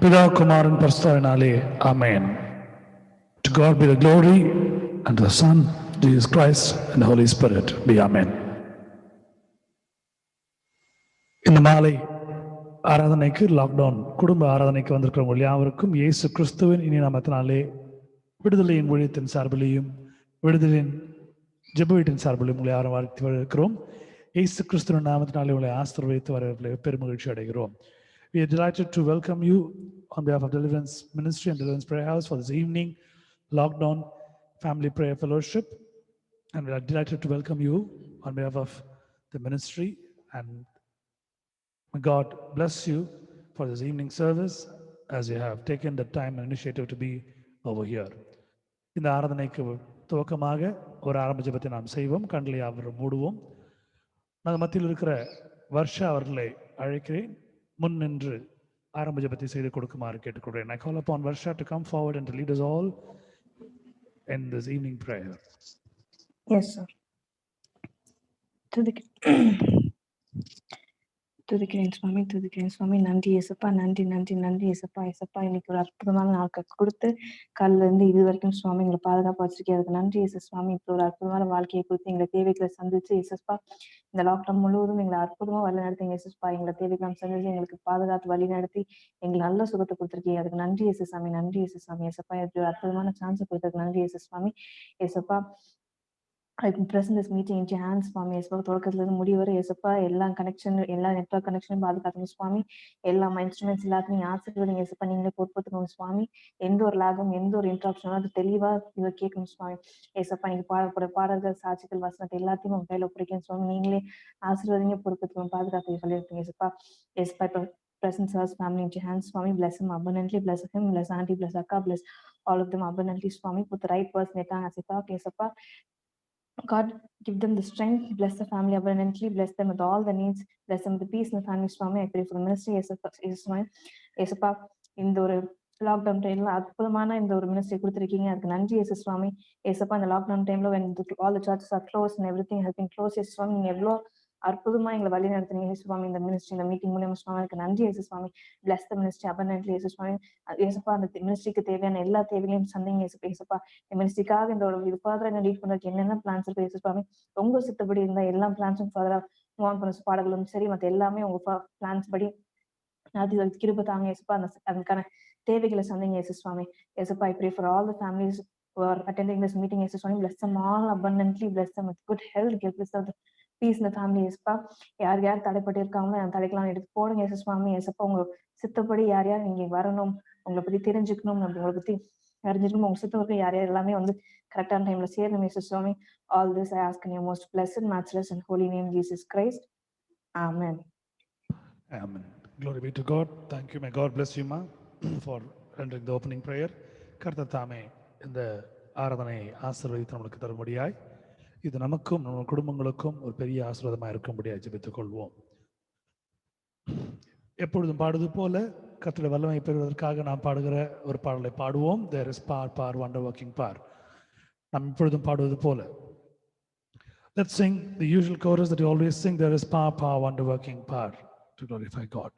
பிதா குமாரன் பரிசுத்தாவினாலே ஆமென். To God be the glory, and to the Son, Jesus Christ, and the Holy Spirit be amen. இந்த மாலை ஆராதனைக்கு lockdown குடும்ப ஆராதனைக்கு வந்திருக்கிறவங்க யாவருக்கும் இயேசு கிறிஸ்துவின் இனி நாமத்தினாலே விடுதலையின் ஊழியத்தின் சார்பிலையும் விடுதலையின் ஜெப வீட்டின் சார்பிலையும் உங்களை யாரும் வாழ்த்தி வரவேற்கிறோம். இயேசு கிறிஸ்துவின் நாமத்தினாலே உங்களை ஆசீர்வதித்து வரவேற்பதிலே பெருமகிழ்ச்சி அடைகிறோம். We are delighted to welcome you on behalf of Deliverance Ministry and Deliverance Prayer House for this evening lockdown family prayer fellowship, and we are delighted to welcome you on behalf of the ministry, and may God bless you for this evening service as you have taken the time and initiative to be over here. இந்த ஆராதனைக்கு துவக்கமாக ஒரு ஆரம்ப ஜெபத்தை நாம் செய்வோம். கண்களை அவர் மூடுவோம். நான் மத்தியில் இருக்கிற வர்ஷா அவர்களை அழைக்கிறேன். முன் நின்று ஆரம்ப ஜெபத்தை செய்து கொடுக்குமாறு கேட்டுக்கொள்கிறேன். I call upon Varsha to come forward and to lead us all in this evening prayer. Yes, sir. துதிக்கிறேன் சுவாமி, நன்றி ஏசப்பா, நன்றி ஏசப்பா. இன்னைக்கு ஒரு அற்புதமான நாள் கொடுத்து காலையில இருந்து இது வரைக்கும் சுவாமி எங்களை பாதுகாப்பு வச்சிருக்கேன். அதுக்கு நன்றி ஏசு சுவாமி. இப்போ ஒரு அற்புதமான வாழ்க்கையை கொடுத்து எங்களை தேவைகளை சந்திச்சு ஏசப்பா இந்த லாக்டவுன் முழுவதும் எங்களை அற்புதமா வழி நடத்தி ஏசப்பா எங்களை தேவைகளை சந்திச்சு எங்களுக்கு பாதுகாத்து வழி நடத்தி எங்களுக்கு நல்ல சுகத்தை கொடுத்துருக்கீங்க. அதுக்கு நன்றி ஏசு சாமி, ஏசப்பா. இப்படி ஒரு அற்புதமான சான்ஸ் கொடுத்ததுக்கு நன்றி ஏசு சுவாமி. ஏசப்பா, I can present this meeting into your hands, Swami. ஏசப்பா, தொடக்கத்துல இருந்து முடிவு வரை ஏசப்பா எல்லா கனெக்ஷன், எல்லா நெட்வொர்க் கனெக்ஷனும் பாதுகாத்துங்க சுவாமி. எல்லா இன்ஸ்ட்ருமெண்ட்ஸ் எல்லாத்தையும் ஆசீர்வதிங்க ஏசப்பா. நீங்களே பொறுப்பத்துக்கோங்க சுவாமி. எந்த ஒரு லாகும் எந்த ஒரு இன்ட்ராப்ஷனும் அது தெளிவா இதை கேட்கணும் சுவாமி. ஏசப்பா, நீங்க பாடக்கூடிய பாடல்கள், சாட்சிகள், வசனத்தை எல்லாத்தையும் உங்க கையில ஒப்படைக்கணும் சுவாமி. நீங்களே ஆசீர்வதிங்க, பொறுப்பத்துக்கோங்க, பாதுகாத்து சொல்லியிருக்கீங்க ஏசப்பா. ஏசப்பா, இப்போ present us family into your hands, Swami. Bless him abundantly, bless him, bless auntie, bless Akka, bless all of them abundantly, Swami. Put the right person as I talk, ஏசப்பா. God, give them the strength, bless the family abundantly, bless them with all the needs, bless them with the peace in the family, Swami. I pray for the ministry, ஏசப்பா. இந்த ஒரு lockdown டைம்ல அற்புதமான இந்த ஒரு ministry கொடுத்துருக்கீங்க. அதுக்கு நன்றி ஏசு சுவாமி. ஏசப்பா, இந்த லாக்டவுன் டைம்ல when all the churches are closed and everything has been closed, ஏசு சுவாமி, நீங்க எவ்வளோ அற்புதமா எங்களை வழி நடத்துறீங்க ஏசு சுவாமி. இந்த மினிஸ்ட்ரி, இந்த மீட்டிங் மூலியமா சுவாமி எனக்கு நன்றி ஏசு சுவாமி. bless the ministry abundantly, ஏசு சுவாமி. ஏசப்பா, அந்த மினிஸ்ட்ரிக்கு தேவையான எல்லா தேவைகளையும் சந்திங்க ஏசப்பா. இந்த மினிஸ்ட்ரிக்காக இந்த ஒரு இது ஃபாதரா லீட் பண்றதுக்கு என்னென்ன பிளான்ஸ் இருக்கு ஏசு சுவாமி. உங்க சித்தப்படி இருந்தா எல்லா பிளான்ஸும் ஃபாதரா மூவ் ஆன் பண்ண பாடல்களும் சரி, மற்ற எல்லாமே உங்க பிளான்ஸ் படி அது கிருபை தாங்க ஏசப்பா. அதுக்கான தேவைகளை சந்திங்க ஏசு சுவாமி. ஏசப்பா, I pray for all the families who are attending this meeting, Yesu Swami. bless them all abundantly, bless them with good health, bless them with peace in the family, ஏசப்பா. யார் யார் தடைப்பட்டு இருக்காங்களோ அந்த தடைக்கெல்லாம் எடுத்து போடுங்க ஏசு சுவாமி. ஏசப்பா, உங்க சித்தப்படி யார் யார் நீங்க வரணும், உங்களை பத்தி தெரிஞ்சுக்கணும், உங்களை பத்தி அறிஞ்சிக்கணும், உங்க சித்தப்படி யார் யார் எல்லாமே வந்து கரெக்டான டைம்ல சேரணும் ஏசு சுவாமி. All this I ask in your most blessed, matchless and holy name, Jesus Christ. Amen. Amen. Glory be to God. Thank you. May God bless you, ma, for rendering the opening prayer. கர்த்தர் தாமே இந்த ஆராதனையை ஆசீர்வதித்து நம்மளுக்கு தரும்படியாய், இது நமக்கும் நம்ம குடும்பங்களுக்கும் ஒரு பெரிய ஆசீர்வாதமாக இருக்கும்படியாய் ஜெபித்துக் கொள்வோம். எப்பொழுதும் பாடுவது போல கர்த்தருடைய வல்லமை பெறுவதற்காக நாம் பாடுகிற ஒரு பாடலை பாடுவோம். There is power, wonder working power. நாம் இப்பொழுதும் பாடுவது போல let's sing the usual chorus that you always sing. There is power, wonder working power to glorify God.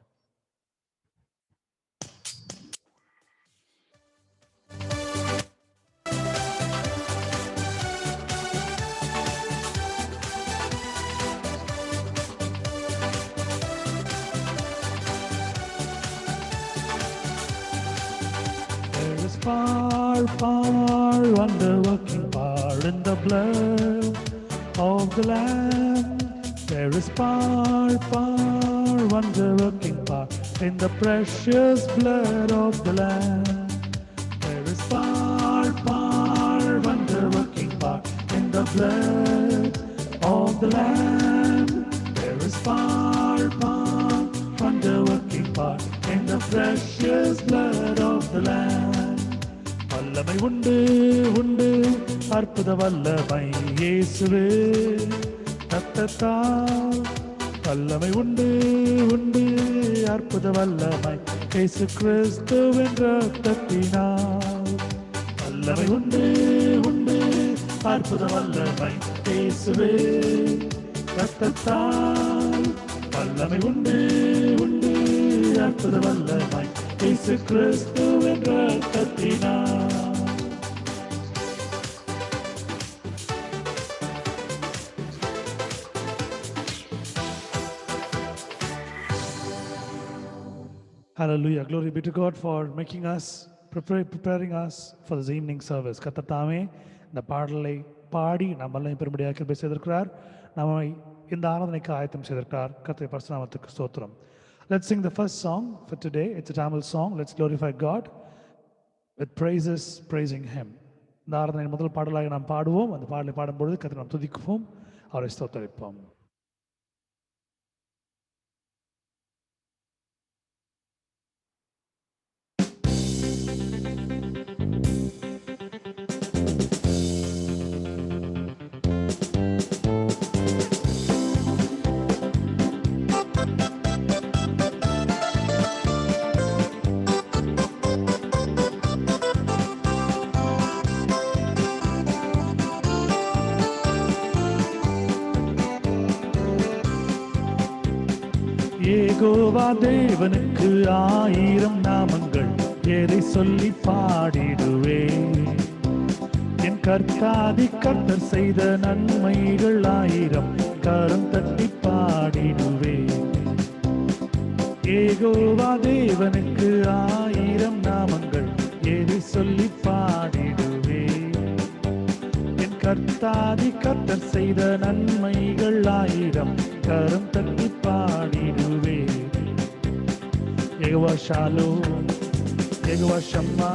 Power, wonder working power in the blood of the Lamb. There is power, wonder working power in the precious blood of the Lamb. There is power, wonder working power in the blood of the Lamb. There is power, wonder working power in the precious blood of the Lamb. வல்லமை உண்டு உண்டு அற்புத வல்லமை இயேசுவே ரத்தத்தால். வல்லமை உண்டு உண்டு அற்புத வல்லமை இயேசு கிறிஸ்துவின் ரத்தத்தினால். வல்லமை உண்டு உண்டு அற்புத வல்லமை இயேசுவே ரத்தத்தால். வல்லமை உண்டு உண்டு அற்புத வல்லமை இயேசு கிறிஸ்துவின் இரத்தத்தினால். Hallelujah. Glory be to God for making us, preparing us for this evening service. கர்த்தர் தாமே இந்த பாடலை பாடி நம்மெல்லாம் பெரும்படியாக கிருபை செய்திருக்கிறார். நம்மை இந்த ஆராதனைக்கு ஆயத்தம் செய்திருக்கிறார். கர்த்தருடைய பரிசுத்த நாமத்துக்கு ஸ்தோத்திரம். Let's sing the first song for today. It's a Tamil song. Let's glorify God with praises, praising Him. இந்த ஆராதனை முதல் பாடலாக நாம் பாடுவோம். அந்த பாடலை பாடும்பொழுது கர்த்தரை நாம் துதிக்குவோம், அவரை ஸ்தோத்தரிப்போம். யெகோவா தேவனுக்கு 1000 நாமங்கள், எதை சொல்லி பாடிடுவேன். என் கர்த்தாதி கர்த்தர் செய்த நன்மைகள் 1000, கரம் தட்டி பாடிடுவேன். யெகோவா தேவனுக்கு 1000 நாமங்கள், எதை சொல்லி பாடிடுவேன். என் கர்த்தாதி கர்த்தர் செய்த நன்மைகள் 1000, கரம் தட்டி பாடிடுவே. யெகோவா ஷாலோம், யெகோவா ஷம்மா,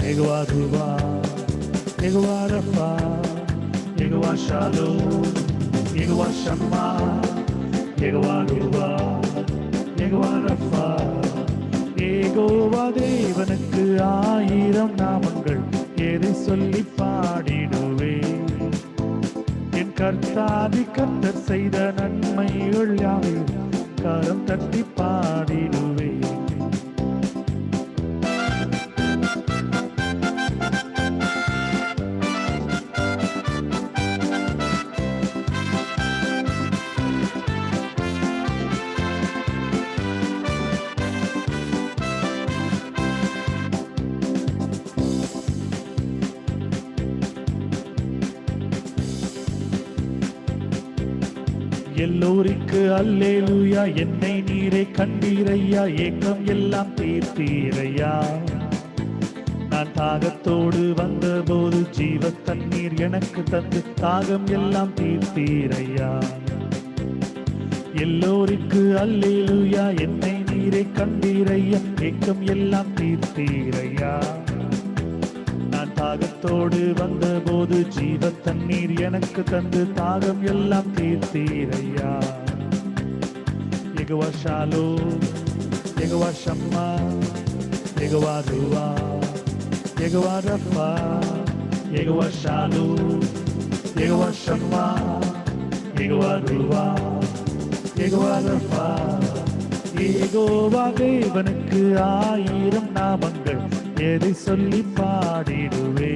யெகோவா துவா, யெகோவா ரஃபா. யெகோவா ஷாலோம், யெகோவா ஷம்மா, யெகோவா துவா, யெகோவா ரஃபா. யெகோவா தேவனுக்கு 1000 நாமங்கள், எதை சொல்லி பாடிடுவே. என் கர்த்தாதி கர்த்தர் செய்த நன்மைகள் 1000, கரம் தட்டி பாடிடுவே. எல்லோருக்கு அல்லேலூயா, என்னை நீரே கண்டீரையா, ஏக்கம் எல்லாம் தீர்த்தீரையா. நான் தாகத்தோடு வந்தபோது ஜீவ தண்ணீர் எனக்கு தந்து தாகம் எல்லாம் தீர்த்தீரையா. எல்லோருக்கு அல்லேலூயா, என்னை நீரே கண்டீரையா, ஏக்கம் எல்லாம் தீர்த்தீரையா. நான் தாகத்தோடு வந்தபோது ஜீவ தண்ணீர் எனக்கு தந்து தாகம் எல்லாம் தீர்த்தீரையா. யெகோவா ஷாலோம், யெகோவா ஷம்மா, யெகோவா துவா, யெகோவா ரஃபா. யெகோவா ஷாலோம், யெகோவா ஷம்மா, யெகோவா துவா, யெகோவா ரஃபா. யெகோவா தேவனுக்கு 1000 நாமங்கள், எதை சொல்லி பாடிடுவே.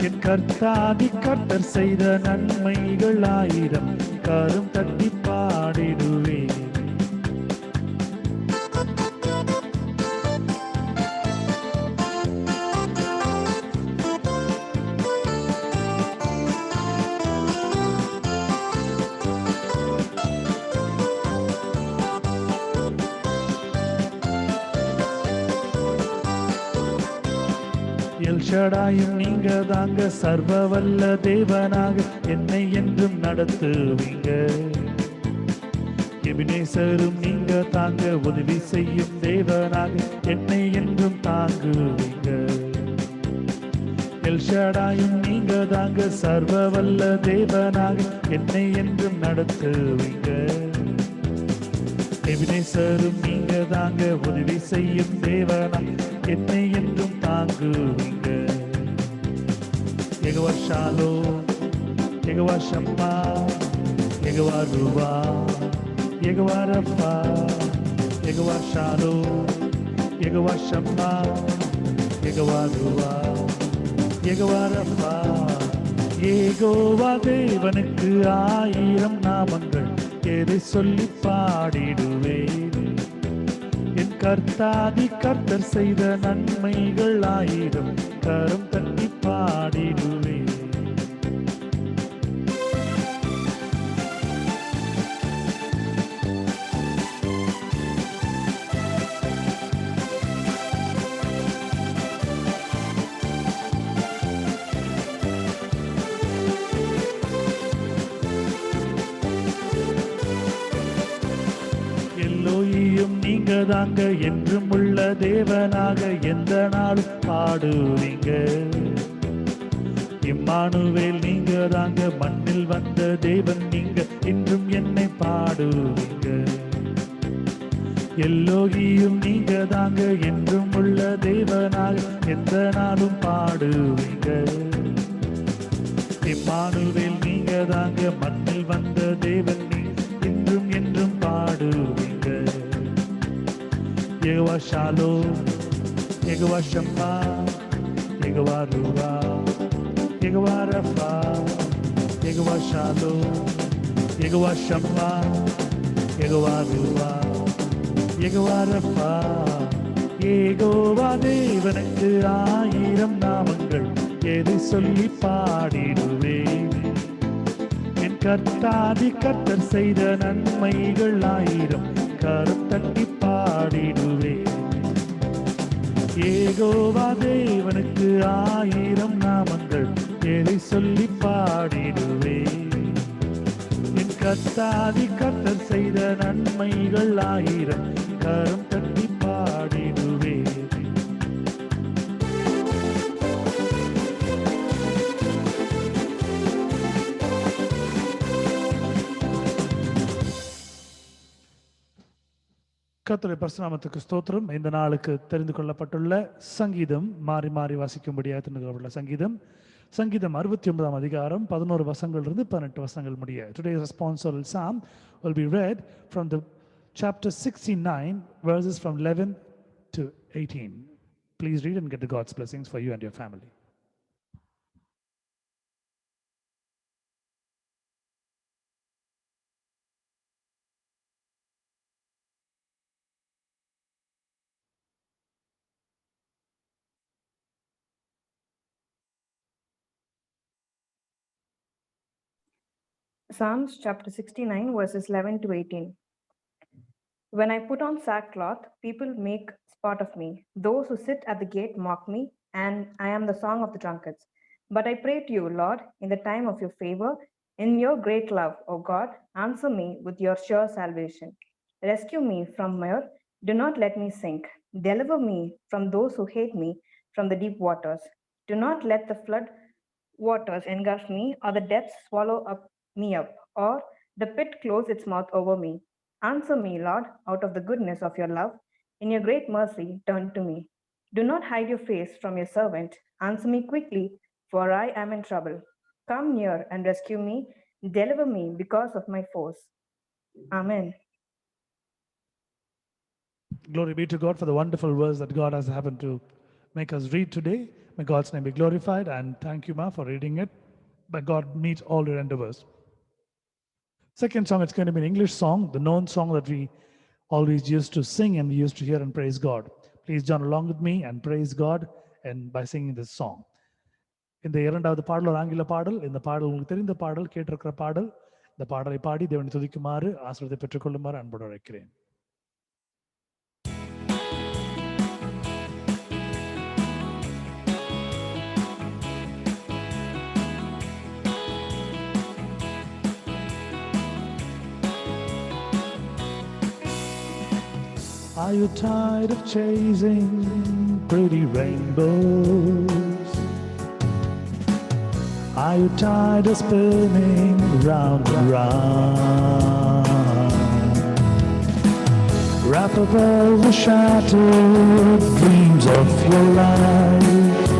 என் கர்த்தாதி கர்த்தர் செய்த நன்மைகள் 1000, கரம் தட்டி பாடிடுவே. எல்ஷடாயும் நீங்க தாங்க, சர்வ வல்ல தேவனாக என்னை என்றும் நடத்துவீங்க. எபினேசரும் நீங்க தாங்க, உதவி செய்யும் தேவனாக என்னை என்றும் தாங்குவீங்க. எல்ஷடாயும் நீங்க தாங்க, சர்வ வல்ல தேவனாக என்னை என்றும் நடத்துவீங்க. எபினேசரும் நீங்க தாங்க, உதவி செய்யும் தேவனாக என்னை என்றும் தாங்குவீங்க. யெகோவா ஷாலோம், யெகோவா ஷம்மா, யெகோவா துவா, யெகோவா ரஃபா. யெகோவா ஷாலோம், யெகோவா ஷம்மா, யெகோவா துவா, யெகோவா ரஃபா. யெகோவா தேவனுக்கு 1000 நாமங்கள், எதை சொல்லி பாடிடுவேன். என் கர்த்தாதி கர்த்தர் செய்த நன்மைகள் ஆயிரம் கரம் தட்டி பாடிடுவே. எல்லோயும் நீங்க தாங்க, என்றும் உள்ள தேவனாக எந்த நாளும் பாடுவீங்க. இம்மானுவேல் நீங்க தாங்க, மண்ணில் வந்த தேவன் நீங்க, இன்றும் என்னை பாடுவீங்க. எல்லோயும் நீங்க தாங்க, என்றும் உள்ள தேவனாக எந்த நாளும் பாடுவீங்க. இம்மானுவேல் நீங்க தாங்க, மண்ணில் வந்த தேவன் நீங்க, இன்றும் என்றும் பாடுவீங்க. யெகோவா ஷாலோம், யெகோவா ஷம்மா, யெகோவா ரூவா, யெகோவா ரஃபா, யெகோவா ஷாலோம், யெகோவா ஷம்மா, யெகோவா ரூவா, யெகோவா ரஃபா. யெகோவா தேவனுக்கு 1000 நாமங்கள், எதை சொல்லி பாடிடுவேன். என் கர்த்தாதி கர்த்தர் செய்த நன்மைகள் 1000 கரம் தட்டி பாடிடுவேன். யெகோவா தேவனுக்கு 1000 நாமங்கள், எதை சொல்லி பாடிடுவேன். என் கர்த்தாதி கர்த்தர் செய்த நன்மைகள் 1000 கரம் தட்டி பாடிடுவேன். கர்த்தருடைய பரிசுநாமத்துக்கு ஸ்தோத்திரம். இந்த நாளுக்கு தெரிந்து கொள்ளப்பட்டுள்ள சங்கீதம் மாறி மாறி வாசிக்கும்படியாக தெரிந்து கொள்ளப்பட்டுள்ள சங்கீதம் 69 அதிகாரம் 11 வசனங்களிலிருந்து 18 வசனங்கள் முடிய. Today's responsorial psalm will be read from the chapter 69 verses from 11 to 18. Please read and get the God's blessings for you and your family. Psalms chapter 69 verses 11 to 18. When I put on sackcloth, people make sport of me. Those who sit at the gate mock me, and I am the song of the drunkards. But I pray to you, Lord, in the time of your favor. In your great love, O God, answer me with your sure salvation. Rescue me from mire. Do not let me sink. Deliver me from those who hate me, from the deep waters. Do not let the flood waters engulf me, or the depths swallow me up, or the pit close its mouth over me. Answer me, Lord, out of the goodness of your love. In your great mercy, turn to me. Do not hide your face from your servant. Answer me quickly, for I am in trouble. Come near and rescue me. Deliver me because of my foes. Amen. Glory be to God for the wonderful words that God has happened to make us read today. May God's name be glorified, and thank you, Ma, for reading it. May God meet all your endeavors. Second song, it's going to be an English song, the known song that we always used to sing and we used to hear and praise God. Please join along with me and praise God and by singing this song. இந்த இரண்டாவது பாடல் ஒரு ஆங்கில பாடல். இந்த பாடல் உங்களுக்கு தெரிந்த பாடல், கேட்டிருக்கிற பாடல். இந்த பாடலை பாடி தேவனை துதிக்குமாறு, ஆசீர்வாதத்தை பெற்றுக்கொள்ளுமாறு அன்போடு அழைக்கிறேன். Are you tired of chasing pretty rainbows? Are you tired of spinning round and round? Wrap up all the shattered dreams of your life.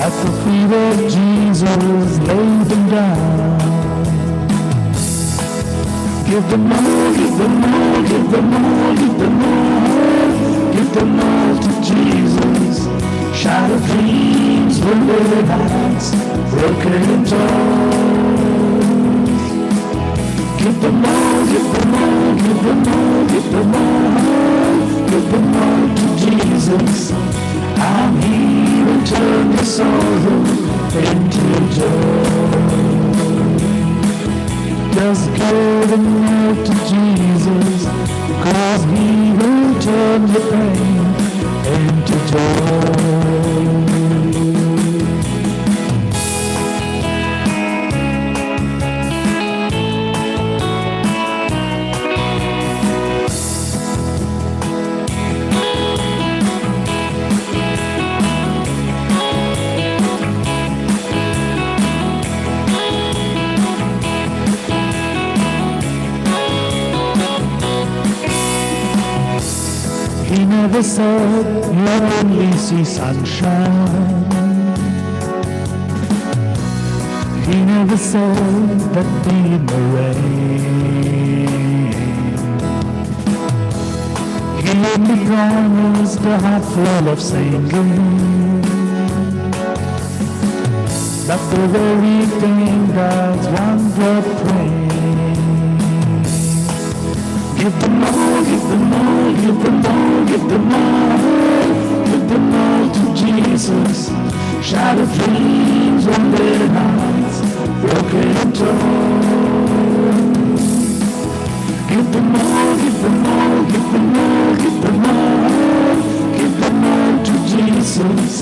At the feet of Jesus, lay them down. Give them all, give them all, give them all, give them all. Give them all to Jesus. Shattered dreams, wounded hearts, broken toes. Give them all, give them all, give them all, give them all. Jesus, and He will turn your sorrow into joy. Just give a note to Jesus, 'cause He will turn your pain into joy. He never said you only see sunshine. He never said that be in the rain. He only promised a heart full of singing. That the very thing God's one drop praying. Give them all, give them all, give them all, give them all, give them all to Jesus. Shattered dreams on their nights, broken and torn. Give them all, give them all, give them all, give them all, give them all to Jesus,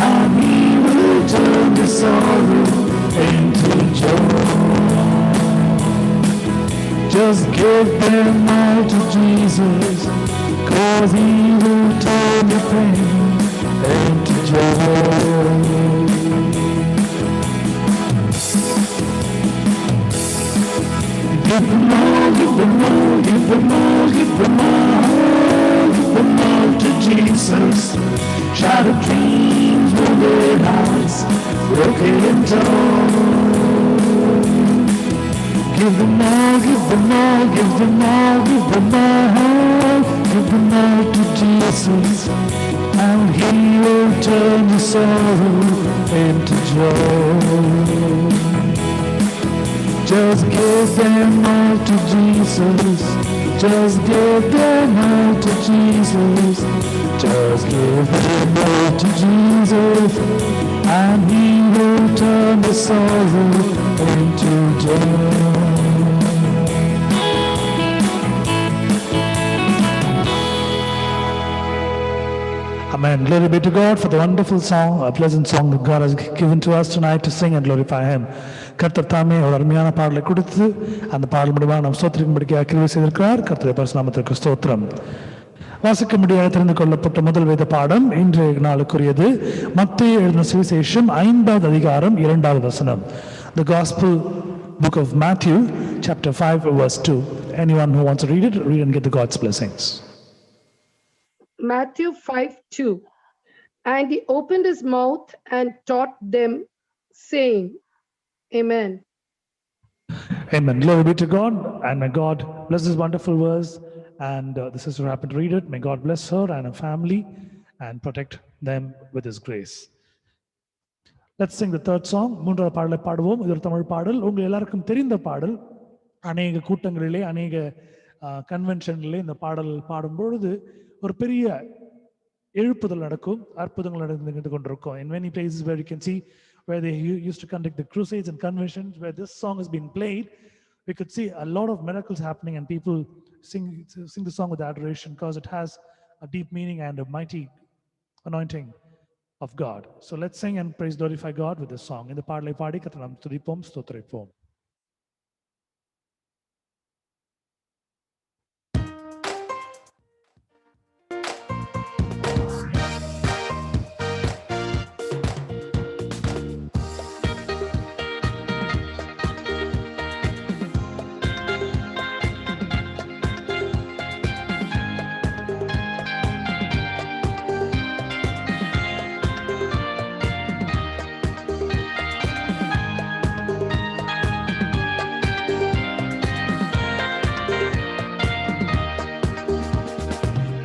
and He will turn the sorrow into joy. Just give them all to Jesus, 'cause He will turn your pain into joy. Give them all, give them all, give them all, give them all, give them all to Jesus. Shattered dreams, wounded hearts, broken and torn. Give them all, give them all, give them all, give them all, give them all to Jesus, and He will turn your sorrow into joy. Just give them all to Jesus, just give them all to Jesus, just give them all to Jesus, and He will turn the sorrow into joy. Amen. Glory be to God for the wonderful song, a pleasant song that God has given to us tonight to sing and glorify Him. கர்த்தர் தாமே ஒரு அருமையான பாடலை கொடுத்து அந்த பாடல் முடிவாக நாம் ஸ்தோத்திரிக்கும்படியாக கிருபை செய்திருக்கிறார். கர்த்தருடைய பரிசுநாமத்திற்கு ஸ்தோத்திரம். வாசிக்கும்படியாக தெரிந்து கொள்ளப்பட்ட முதல் வேத பாடம் இன்றைய நாளுக்குரியது. மத்தேயு எழுதின சுவிசேஷம் 5வது அதிகாரம் 2வது வசனம். The Gospel book of Matthew, chapter 5, verse 2. Anyone who wants to read it, read and get the God's blessings. Matthew 5:2. And He opened His mouth and taught them, saying, Amen. Amen. Glory be to God, and may God bless this wonderful verse. And the sister who happened to read it, may God bless her and her family and protect them with His grace. Let's sing the third song. மூன்றாவது பாடலை பாடுவோம். இது ஒரு தமிழ் பாடல். உங்கள் எல்லாருக்கும் தெரிந்த பாடல். அநேக கூட்டங்களிலே, அநேக கன்வென்ஷன்களிலே இந்த பாடல் பாடும் பொழுது ஒரு பெரிய எழுப்புதல் நடக்கும், அற்புதங்கள் நடந்து கொண்டிருக்கும். In many places where you can see where they used to conduct the crusades and conventions, where this song has been played, we could see a lot of miracles happening, and people sing the song with adoration because it has a deep meaning and a mighty anointing of God. So let's sing and praise, glorify God with this song. இந்த பாடலை பாடி கர்த்தரை நாம் துதிப்போம், ஸ்தோத்திரிப்போம்.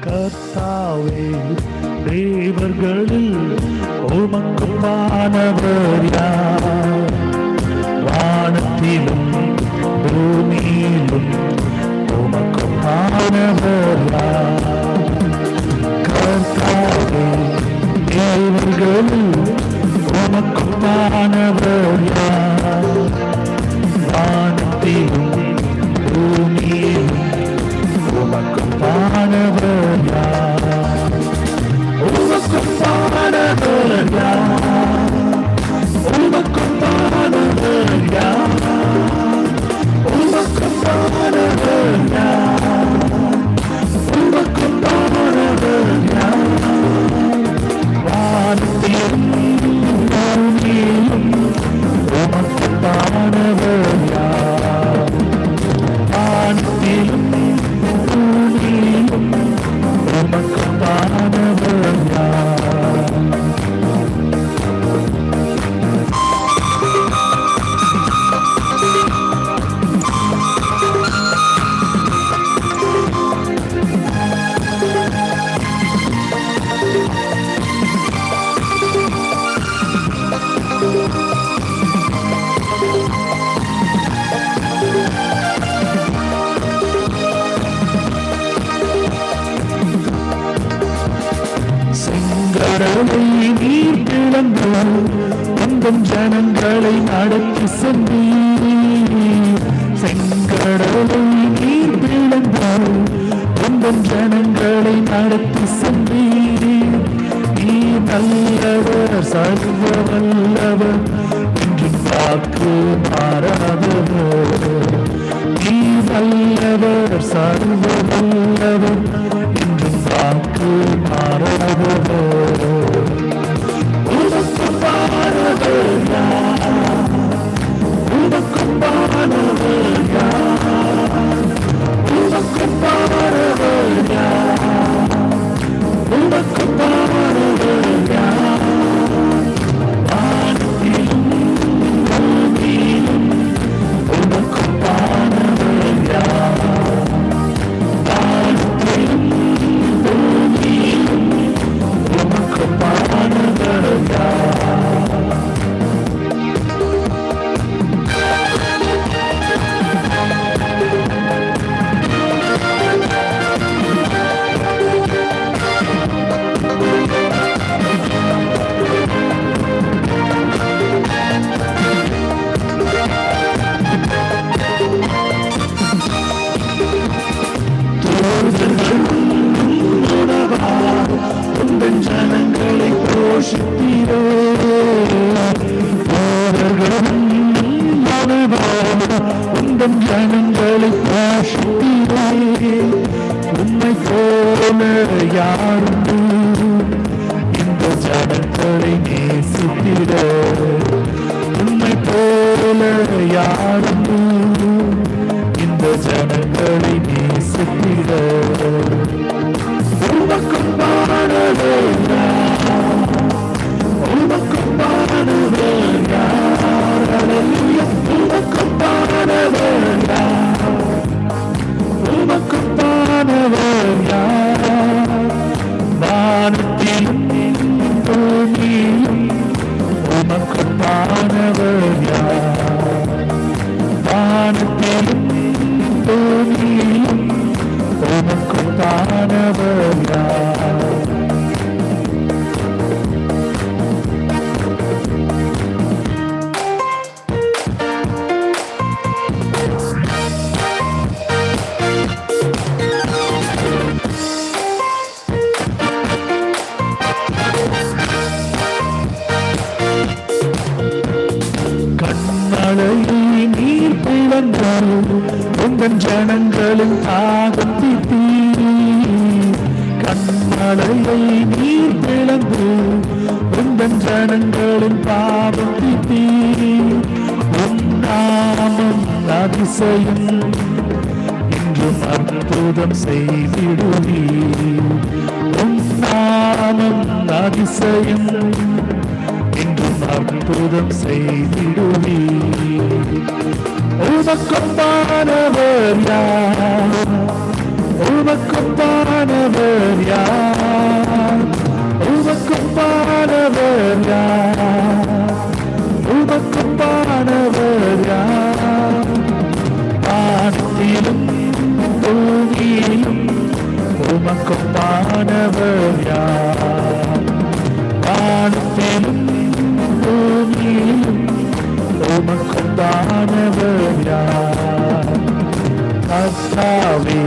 கர்த்தாவே, தேவர்களில் உமக்கு பானவர் யார்? வானத்திலும் பூமியிலும் உமக்கு பானவர் யார்? கர்த்தாவே, கடலை நீர் பிளந்து எங்கும் ஜனங்களை நடத்தி சென்றீர். செங்கடலை நீர் பிளந்து எங்கும் ஜனங்களை நடத்தி சென்றீர். நீ நல்லவர், சர்வ வல்லவர், என்றும் வாக்கு மாறாதவர். நீ நல்லவர், சர்வ வல்லவர், என்றும் வாக்கு மாறாதவர். உனக்கும்பானவர் யார்? உனக்கும்பானவர் யார்? உனக்கும்பானவர் யார்? உனக்கும்பானவர் யார்? வானத்திலும் பூமியிலும் உனக்கும்பானவர் யார்? வானத்திலும் பூமியிலும் உனக்கும்பானவர் யார்? ஜனங்களை போஷித்தீரோ, உந்தன் ஜனங்களை போஷித்தீரே. உம்மை போல யாருண்டு இந்த ஜனங்களை நேசித்திட? உம்மை போல யாருண்டு இந்த ஜனங்களை நேசித்திட? உனக்கும்பானவர் யார்? உனக்கும்பானவர் யார்? அல்லேலூயா. உனக்கும்பானவர் யார்? உனக்கும்பானவர் யார்? வானத்திலும் பூமியிலும் உனக்கும்பானவர் யார்? வானத்திலும் பூமியிலும் உனக்கும்பானவர் யார்? கண்மலையை நீர் பிளந்தால் உந்தன் ஜனங்களின் தாகம் தீர்த்தீர். கண்மலையை நீர் பிளந்து உந்தன் ஜனங்களின் பாவம் தீர்த்தீர். உன் நாமம் அதிசயம், இன்றும் அற்புதம் செய்திடுவீர். உன் நாமம் அதிசயம், இன்றும் அற்புதம் செய்திடுவீர். உனக்கும்பானவர் யார்? உனக்கும்பானவர் யார்? உனக்கும்பானவர் யார்? உனக்கும்பானவர் யார்? வானத்திலும் பூமியிலும் உனக்கும்பானவர் யார்? வானத்திலும் பூமியிலும் உமக்கும்பானவர் யார்? கர்த்தாவே,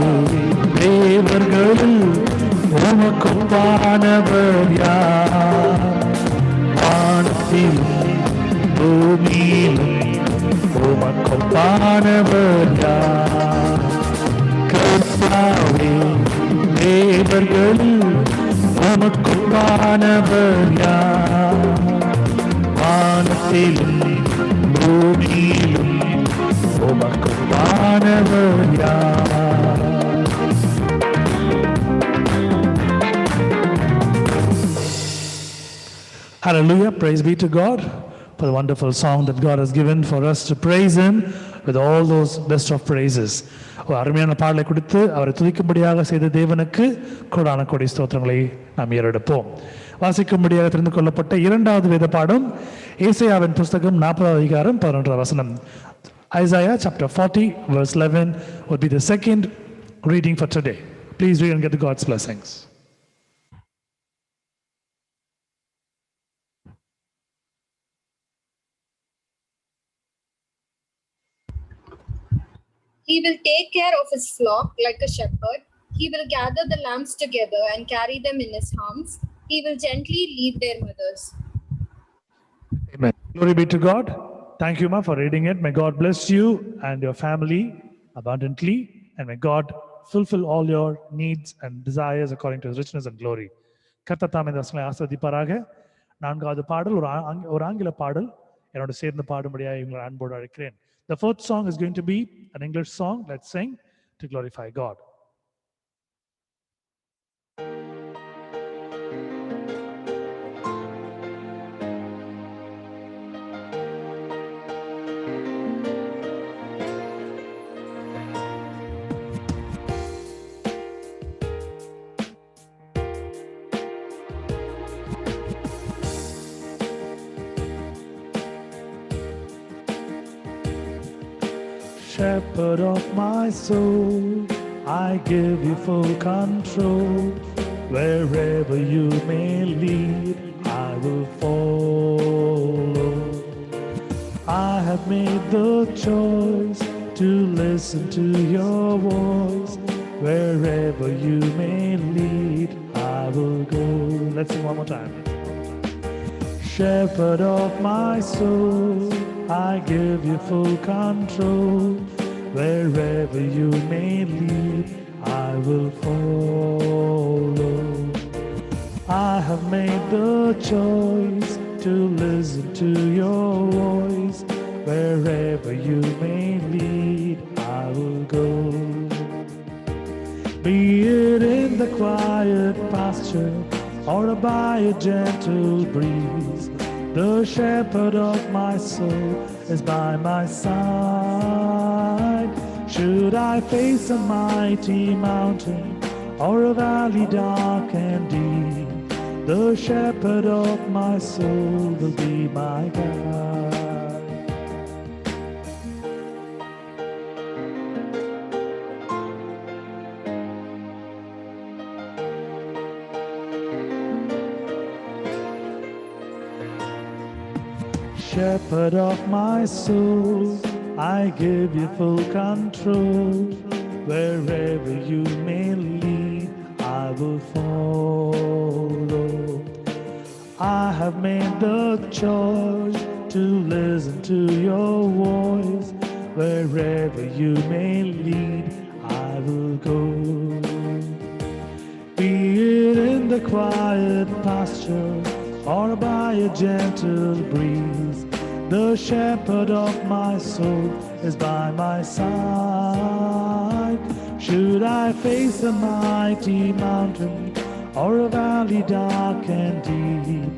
தேவர்களில் உமக்கும்பானவர் யார்? வானத்திலும் பூமியிலும் உமக்கொப்பானவர் யார்? கர்த்தாவே, தேவர்களில் உமக்கொப்பானவர் யார்? வானத்திலும் பூமியிலும் உமக்கொப்பானவர் யார்? Hallelujah, praise be to God for the wonderful song that God has given for us to praise Him with all those best of praises. ஒரு அருமையான பாடலை கொடுத்து அவரை துதிக்கும்படியாக செய்த தேவனுக்கு கோடான கோடி ஸ்தோத்திரங்களை நாம் ஏறெடுப்போம். வாசிக்கும்படியாக தெரிந்து கொள்ளப்பட்ட இரண்டாவது வேத பாடம் ஏசாயாவின் புஸ்தகம் 40வது அதிகாரம் 11வது வசனம். Isaiah chapter 40 verse 11 would be the second reading for today. Please read and get God's blessings. He will take care of his flock like a shepherd. He will gather the lambs together and carry them in his arms. He will gently lead their mothers. Amen. Glory be to God. Thank you, Ma, for reading it. May God bless you and your family abundantly. And may God fulfill all your needs and desires according to His richness and glory. கர்த்தர் தாமே இந்த வசனங்களை ஆசீர்வதிப்பாராக. நான்காவது பாடல் ஒரு ஆங்கில பாடல் என்னோட சேர்ந்து பாடும்படியாக உங்களை அன்போடு அழைக்கிறேன். The fourth song is going to be an English song. Let's sing to glorify God. Shepherd of my soul, I give you full control. Wherever you may lead, I will follow. I have made the choice to listen to your voice. Wherever you may lead, I will go. Let's sing one more time. Shepherd of my soul, I give you full control. Wherever you may lead, I will follow. I have made the choice to listen to your voice. Wherever you may lead, I will go. Be it in the quiet pasture or by a gentle breeze, the shepherd of my soul is by my side. Should I face a mighty mountain or a valley dark and deep, the shepherd of my soul will be my guide. Shepherd of my soul, I give you full control. Wherever you may lead, I will follow. I have made the choice to listen to your voice. Wherever you may lead, I will go. Be it in the quiet pasture or by a gentle breeze, the shepherd of my soul is by my side. Should I face a mighty mountain or a valley dark and deep,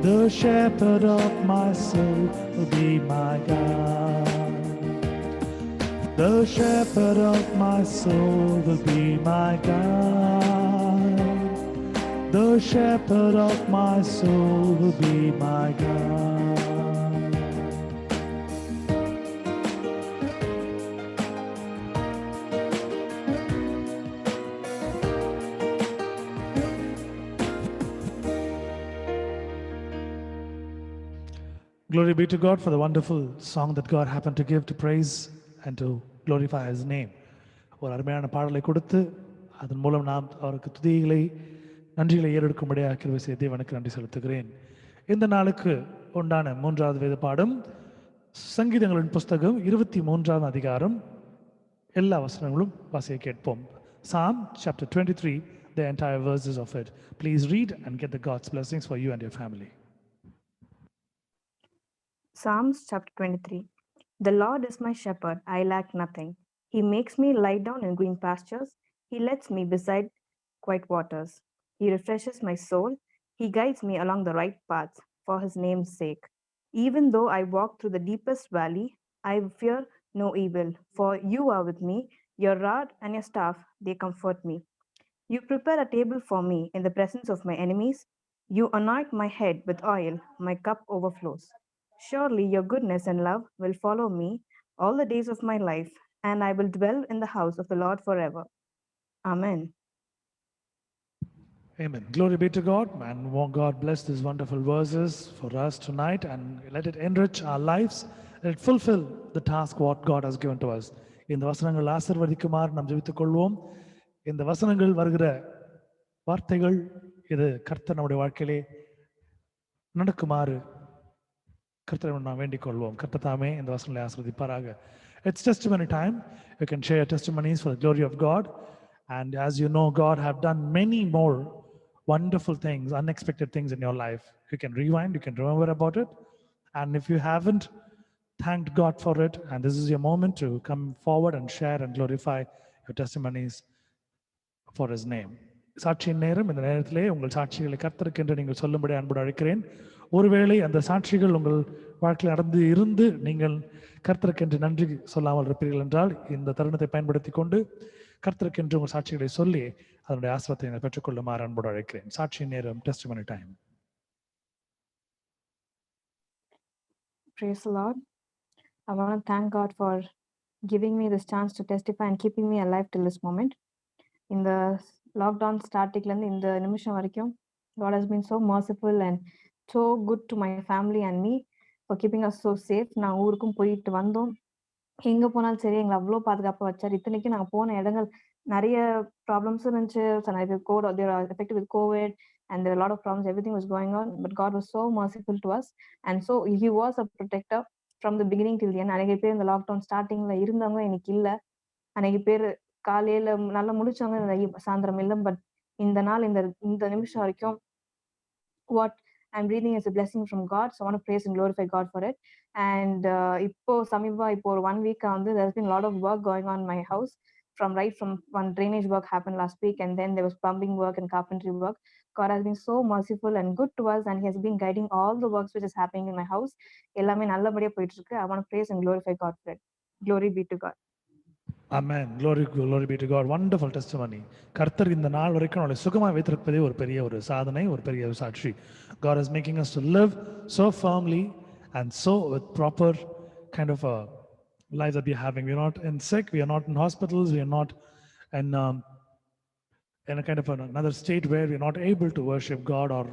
the shepherd of my soul will be my guide. The shepherd of my soul will be my guide. The shepherd of my soul will be my guide. Glory be to God for the wonderful song that God happened to give to praise and to glorify His name. ஒரு அருமையான பாடலை கொடுத்து அதன் மூலம் நாம் அவருக்கு துதிகளை நன்றிகளை ஏறெடுக்கும்படியாக கிருபை செய்து தேவனுக்கு நன்றி செலுத்துகிறேன். இந்த நாளுக்கு உண்டான மூன்றாவது வேத பாடம் சங்கீதங்களின் புஸ்தகம் 23ஆம் அதிகாரம் எல்லா வசனங்களும் வாசிக்க கேட்போம். Psalm chapter 23, the entire verses of it. Please read and get the God's blessings for you and your family. Psalms chapter 23. The Lord is my shepherd, I lack nothing. He makes me lie down in green pastures. He lets me beside quiet waters. He refreshes my soul. He guides me along the right paths for his name's sake. Even though I walk through the deepest valley, I fear no evil, for you are with me. Your rod and your staff, they comfort me. You prepare a table for me in the presence of my enemies. You anoint my head with oil, my cup overflows. Surely your goodness and love will follow me all the days of my life, and I will dwell in the house of the Lord forever. Amen. Amen. Glory be to God. And God bless these wonderful verses for us tonight and let it enrich our lives. Let it fulfill the task what God has given to us. இந்த வசனங்கள் ஆசீர்வதிக்குமாறு நாம் ஜெபித்துக் கொள்வோம். இந்த வசனங்கள் வருகிற வார்த்தைகள் இது கர்த்தர் நம்முடைய வாழ்க்கையிலே நடக்குமாறு கர்த்தரை நாம் வேண்டிக் கொள்வோம். கர்த்தர் தாமே இந்த வசனங்களை ஆசீர்வதிப்பாராக. It's testimony time. You can share testimonies for the glory of God. And as you know, God have done many more wonderful things, unexpected things in your life. You can rewind, you can remember about it. And if you haven't thanked God for it, and this is your moment to come forward and share and glorify your testimonies for his name. சாட்சியின் நேரம். இந்த நேரத்திலே உங்கள் சாட்சிகளை கர்த்தருக்கென்று நீங்கள் சொல்லும்படி அன்போடு அழைக்கிறேன். ஒருவேளை அந்த சாட்சிகள் உங்கள் வாழ்க்கையில் நடந்து இருந்து நீங்கள் கர்த்தருக்கென்று நன்றி சொல்லாமல் இருப்பீர்கள் என்றால் இந்த தருணத்தை பயன்படுத்தி கொண்டு கர்த்தருக்கென்று உங்கள் சாட்சிகளை சொல்லி அதனுடைய ஆசீர்வாதத்தை பெற்றுக்கொள்ளுமாறு அன்போடு அழைக்கிறேன். சாட்சியின் நேரம், testimony time. Praise the Lord. I want to thank God for giving me this chance to testify and keeping me alive till this moment. In the lockdown starting இந்த நிமிஷம் வரைக்கும் God has been so merciful and so good to my family and me for keeping us so safe. நான் ஊருக்கும் போயிட்டு வந்தோம். எங்க போனாலும் சரி எங்களை அவ்வளோ பாதுகாப்பாக வச்சார். இத்தனைக்கும் நாங்கள் போன இடங்கள் நிறைய ப்ராப்ளம்ஸும் இருந்துச்சு. நிறைய affected with COVID and there were a lot of problems. Everything was going on, but God was so merciful to us and so he was a protector from the beginning till the end. நிறைய பேர் இந்த lockdown ஸ்டார்டிங்ல இருந்தவங்க இன்னைக்கு இல்லை. அன்னைக்கு பேர் காலையில நல்லா முடிச்சவங்க சாயந்தரம் இல்லை. பட் இந்த நாள் இந்த நிமிஷம் வரைக்கும் what I'm breathing is a blessing from God. So I want to praise and glorify God for it. And இப்போ ஒரு 1 week there's been a lot of work going on in my house. From one drainage work happened last week, and then there was plumbing work and carpentry work. God has been so merciful and good to us, and he has been guiding all the works which is happening in my house. எல்லாமே நல்லபடியா போயிட்டு இருக்கு. I want to praise and glorify God for it. Glory be to God. Amen. Glory be to God. Wonderful testimony. கர்த்தர் இந்த நாள் வரைக்கும் நம்மளை சுகமாக வைத்திருப்பதே ஒரு பெரிய ஒரு சாதனை, ஒரு பெரிய ஒரு சாட்சி. God is making us to live so firmly and so with proper kind of a life that we are having. We are not in sick, we are not in hospitals, we are not in a kind of another state where we are not able to worship God or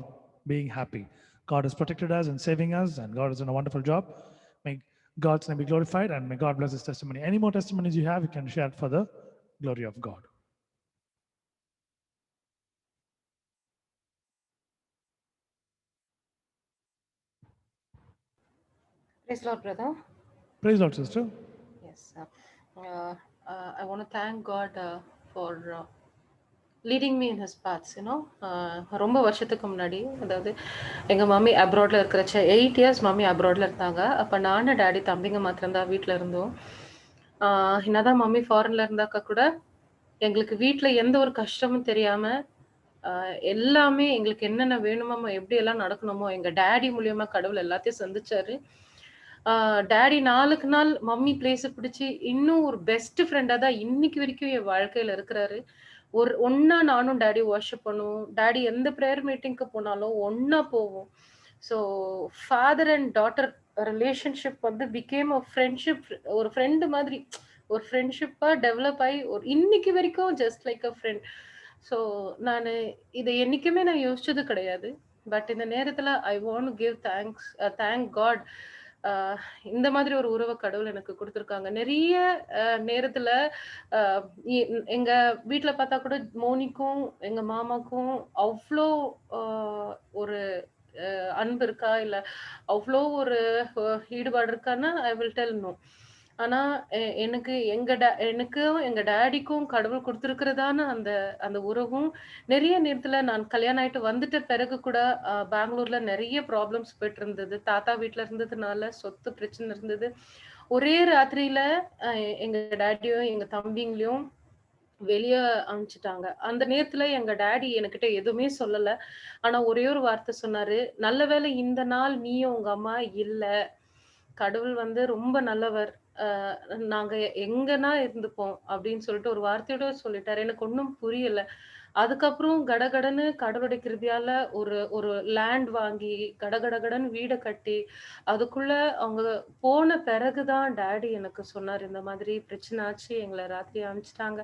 being happy. God has protected us and saving us, and God has done a wonderful job. May God's name be glorified, and may God bless this testimony. Any more testimonies you have, you can share for the glory of God. Praise Lord, brother. Praise Lord, sister. Yes. I want to thank God for leading me in his paths, ரொம்ப வருஷத்துக்கு முன்னாடி, அதாவது எங்கள் mummy அப்ராடில் இருக்கிறச்ச 8 years mummy அப்ராடில் இருந்தாங்க. அப்போ நானும் daddy தம்பிங்க மாத்திரம்தான் வீட்டில் இருந்தோம். என்னதான் மம்மி ஃபாரின்ல இருந்தாக்கா கூட எங்களுக்கு வீட்டில் எந்த ஒரு கஷ்டமும் தெரியாமல் எல்லாமே எங்களுக்கு என்னென்ன வேணுமோ எப்படி எல்லாம் நடக்கணுமோ எங்கள் டேடி மூலியமா கடவுள் எல்லாத்தையும் சந்திச்சாரு. டேடி நாளுக்கு நாள் மம்மி பிளேஸை பிடிச்சி இன்னும் ஒரு பெஸ்ட் ஃப்ரெண்டாக தான் இன்னைக்கு வரைக்கும் என் வாழ்க்கையில் இருக்கிறாரு. ஒன்னா நானும் டேடி வர்ஷிப் பண்ணுவோம். டேடி எந்த ப்ரேயர் மீட்டிங்க்கு போனாலும் ஒன்னா போவோம். So father and daughter relationship became a friendship, ஒரு ஃப்ரெண்டு மாதிரி ஒரு ஃப்ரெண்ட்ஷிப்பாக டெவலப் ஆகி ஒரு இன்னைக்கு வரைக்கும் just like a friend. So நான் இதை என்னைக்குமே நான் யோசிச்சது கிடையாது. பட் இந்த நேரத்தில் I want to give thank God. இந்த மாதிரி ஒரு உறவை கடவுள் எனக்கு கொடுத்துருக்காங்க. நிறைய நேரத்துல எங்க வீட்டுல பார்த்தா கூட மோனிக்கும் எங்க மாமாக்கும் அவ்வளோ ஒரு அன்பு இருக்கா, இல்ல அவ்வளோ ஒரு ஈடுபாடு இருக்கான்னா ஐ வில் டெல் நோ. ஆனா எனக்கு எனக்கும் எங்க டாடிக்கும் கடவுள் கொடுத்திருக்கிறதான அந்த அந்த உறவும் நிறைய நேரத்துல நான் கல்யாணம் ஆயிட்டு வந்துட்ட பிறகு கூட பெங்களூர்ல நிறைய ப்ராப்ளம்ஸ் போயிட்டு இருந்தது. தாத்தா வீட்ல இருந்ததுனால சொத்து பிரச்சனை இருந்தது. ஒரே ராத்திரியில எங்க டாடியும் எங்க தம்பிங்களையும் வெளிய அனுப்பிச்சுட்டாங்க. அந்த நேரத்துல எங்க டாடி என்கிட்ட எதுவுமே சொல்லல. ஆனா ஒரே ஒரு வார்த்தை சொன்னாரு. "நல்ல வேளை இந்த நாள் நீயும் உங்க அம்மா இல்ல. கடவுள் வந்து ரொம்ப நல்லவர். அ நாங்க எங்கன்னா இருந்துப்போம்." அப்படின்னு சொல்லிட்டு ஒரு வார்த்தையோட சொல்லிட்டாரு. எனக்கு ஒண்ணும் புரியல. அதுக்கப்புறம் கடகடன்னு கடவுளுடைய கிருபையால ஒரு ஒரு லேண்ட் வாங்கி, கடகடகடன்னு வீட கட்டி, அதுக்குள்ள அவங்க போன பிறகு தான் டாடி எனக்கு சொன்னாரு. இந்த மாதிரி பிரச்சனை ஆச்சு. எங்கள ராத்திரி அனுப்பிச்சுட்டாங்க.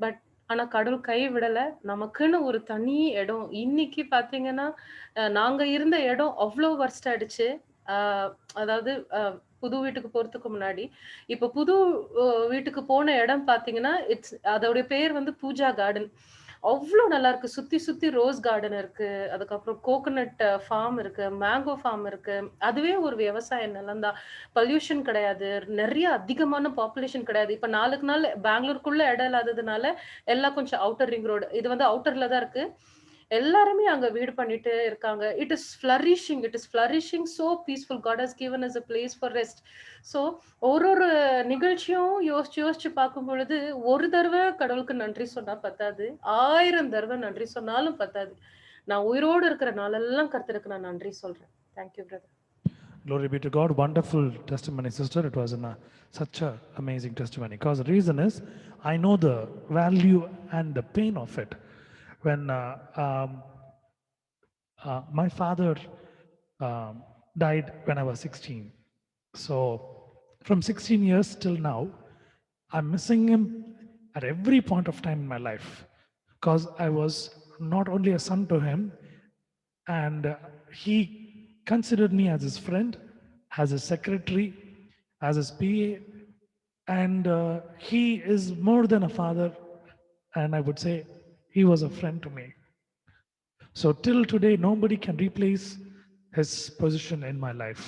பட் ஆனா கடவுள் கை விடல. நமக்குன்னு ஒரு தனி இடம். இன்னைக்கு பார்த்தீங்கன்னா, நாங்க இருந்த இடம் அவ்ளோ வொர்ஸ்ட் ஆயிடுச்சு. அ அதாவது புது வீட்டுக்கு போறதுக்கு முன்னாடி. இப்ப புது வீட்டுக்கு போன இடம் பார்த்தீங்கன்னா, அதோடைய பேர் வந்து பூஜா கார்டன். அவ்ளோ நல்லா இருக்கு. சுத்தி சுத்தி ரோஸ் கார்டன் இருக்கு. அதுக்கப்புறம் கோகனட் ஃபார்ம் இருக்கு. மேங்கோ ஃபார்ம் இருக்கு. அதுவே ஒரு விவசாய நிலம் தான். பொல்யூஷன் கிடையாது. நெறைய அதிகமான பாப்புலேஷன் கிடையாது. இப்ப நாளுக்கு நாள் பெங்களூருக்குள்ள இடம் இல்லாததுனால, எல்லாம் கொஞ்சம் அவுட்டர் ரிங் ரோடு. இது வந்து அவுட்டர்ல தான் இருக்கு. எல்லாருமே அங்க வீடு பண்ணிட்டு இருக்காங்க. It is flourishing. It is flourishing so peaceful. God has given us a place for rest. So ஒரு நிகழ்ச்சியும் யோசிச்சு யோசிச்சு பார்க்கும் பொழுது, ஒரு தடவ கடவுளுக்கு நன்றி சொன்னா பத்தாது. 1000 தடவ நன்றி சொன்னாலும் பத்தாது. நான் உயிரோடு இருக்கிற நாளெல்லாம் கர்த்தருக்கு நான் நன்றி சொல்றேன். Thank you brother. Glory be to God. Wonderful testimony, sister. It was such an amazing testimony. Because the reason is, I know the value and the pain of it. When my father died when I was 16. So from 16 years till now, I'm missing him at every point of time in my life. Because I was not only a son to him, and he considered me as his friend, as his secretary, as his PA, and he is more than a father, and I would say he was a friend to me. So till today, nobody can replace his position in my life.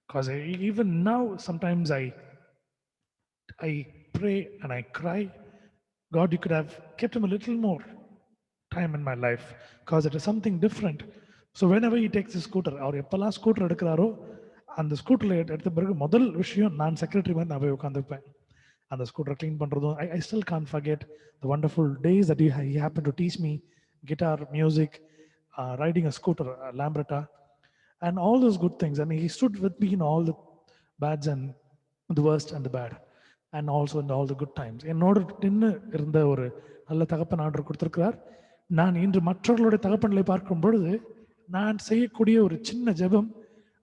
Because even now, sometimes I pray and I cry, God, you could have kept him a little more time in my life, because it is something different. So whenever he takes his scooter, அவர் எப்பெல்லாம் scooter எடுக்கிறாரோ அந்த ஸ்கூட்டரில் எடுத்த பிறகு முதல் விஷயம் நான் secretary மாதிரி நான் போய் உட்காந்துப்பேன். அந்த ஸ்கூட்டரை க்ளீன் பண்ணுறதும் I still can forget the wonderful days that he happened to teach me guitar, music, riding a scooter, Lambretta, and all those good things. And he stood with me in all the bads and the worst and the bad, and also in all the good times. என்னோட நின்று இருந்த ஒரு நல்ல தகப்பன் order கொடுத்திருக்கிறார். நான் இன்று மற்றவர்களுடைய தகப்பன்களை பார்க்கும் பொழுது நான் செய்யக்கூடிய ஒரு சின்ன ஜெபம்,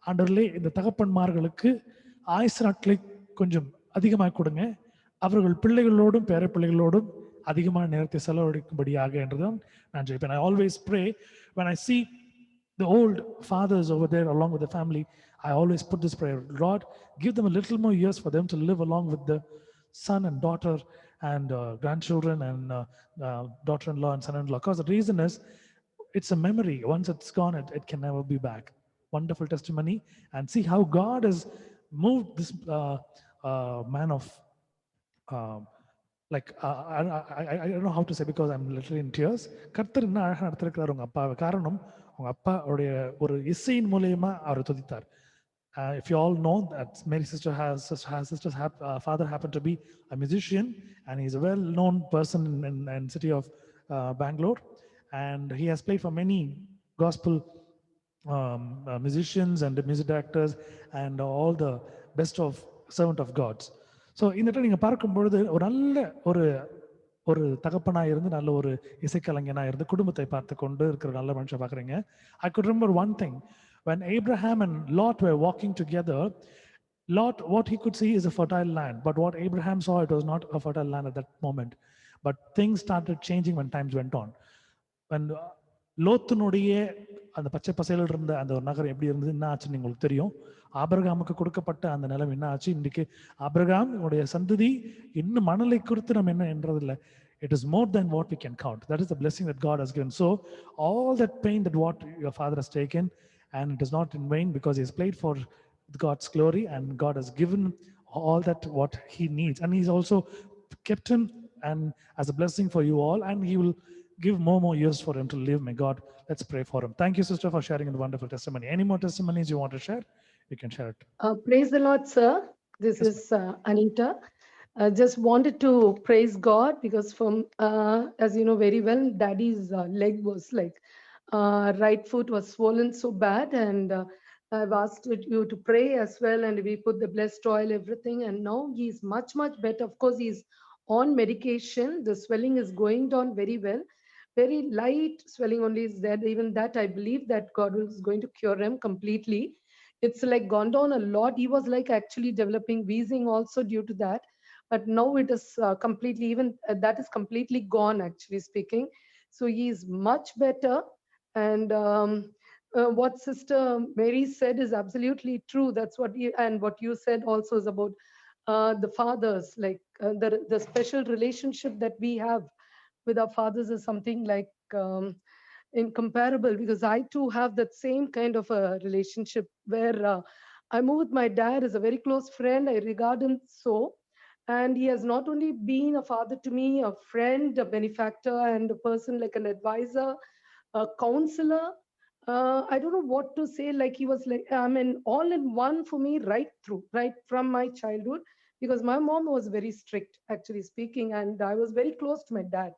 ஆண்டவர்களே இந்த தகப்பன்மார்களுக்கு ஆயுசு நாட்களை கொஞ்சம் அதிகமாக கொடுங்க, அவர்கள் பிள்ளைகளோடும் பேர பிள்ளைகளோடும் அதிகமான நேரத்தை செலவழிக்கும்படியாக என்றுதான் நான் ஜெயிப்பேன். I always pray when I see the old fathers over there along with the family, I always put this prayer, Lord, give them a little more years for them to live along with the son and daughter and grandchildren and daughter-in-law and son-in-law. Because the reason is, it's a memory. Once it's gone, it can never be back. Wonderful testimony. And see how God has moved this man of like I don't know how to say, because I'm literally in tears. கர்த்தர் என்ன அழகாக நடத்திருக்கிறார் உங்க அப்பாவை. காரணம் உங்க அப்பா உடைய ஒரு இசையின் மூலியமா அவர் துதித்தார். If you all know that Mary's sister's father happened to be a musician, and he's a well-known person in city of Bangalore, and he has played for many gospel musicians and music directors and all the best of servant of gods. So இந்த இடத்துல நீங்கள் பார்க்கும்பொழுது ஒரு நல்ல ஒரு தகப்பனாக இருந்து நல்ல ஒரு இசைக்கலைஞனாக இருந்து குடும்பத்தை பார்த்து கொண்டு இருக்கிற நல்ல மனுஷன் பார்க்குறீங்க. I could remember one thing. When Abraham and Lot were walking together, Lot, what he could see is a fertile land. But what Abraham saw, it was not a fertile land at that moment. But things started changing when times went on. When லோத்தினுடைய அந்த பச்சை பசையில் இருந்த அந்த ஒரு நகரம் எப்படி இருந்தது, என்ன ஆச்சுன்னு உங்களுக்கு தெரியும். ஆபிரகாமுக்கு கொடுக்கப்பட்ட அந்த நிலம் என்ன ஆச்சு? இன்றைக்கு ஆபிரகாம் உடைய சந்ததி இன்னும் மணலை குறித்து நம்ம என்ன என்றதில்லை. It is more than what we can count. That is the blessing that God has given. So all that pain that what your father has taken, and it is not in vain, because he has played for God's glory, and God has given all that what he needs, and he's also kept him and as a blessing for you all, and he will give more years for him to live. May God, let's pray for him. Thank you, sister, for sharing the wonderful testimony. Any more testimonies you want to share? You can share it. Praise the Lord, sir. This Yes, is Anita. Just wanted to praise God because as you know very well, Daddy's leg was like right foot was swollen so bad, and I've asked you to pray as well, and we put the blessed oil, everything, and now he's much better. Of course, he's on medication. The swelling is going down very well. Very light swelling only is there. Even that, I believe that God is going to cure him completely. It's like gone down a lot. He was like actually developing wheezing also due to that, but now it is completely, even that is completely gone, actually speaking. So he is much better. And what Sister Mary said is absolutely true. That's what and what you said also is about the fathers, like the special relationship that we have with our fathers is something like incomparable, because I too have that same kind of a relationship where I move with my dad as a very close friend. I regard him so. And he has not only been a father to me, a friend, a benefactor, and a person like an advisor, a counselor. I don't know what to say. Like he was like, I mean, all in one for me right through, right from my childhood, because my mom was very strict, actually speaking, and I was very close to my dad.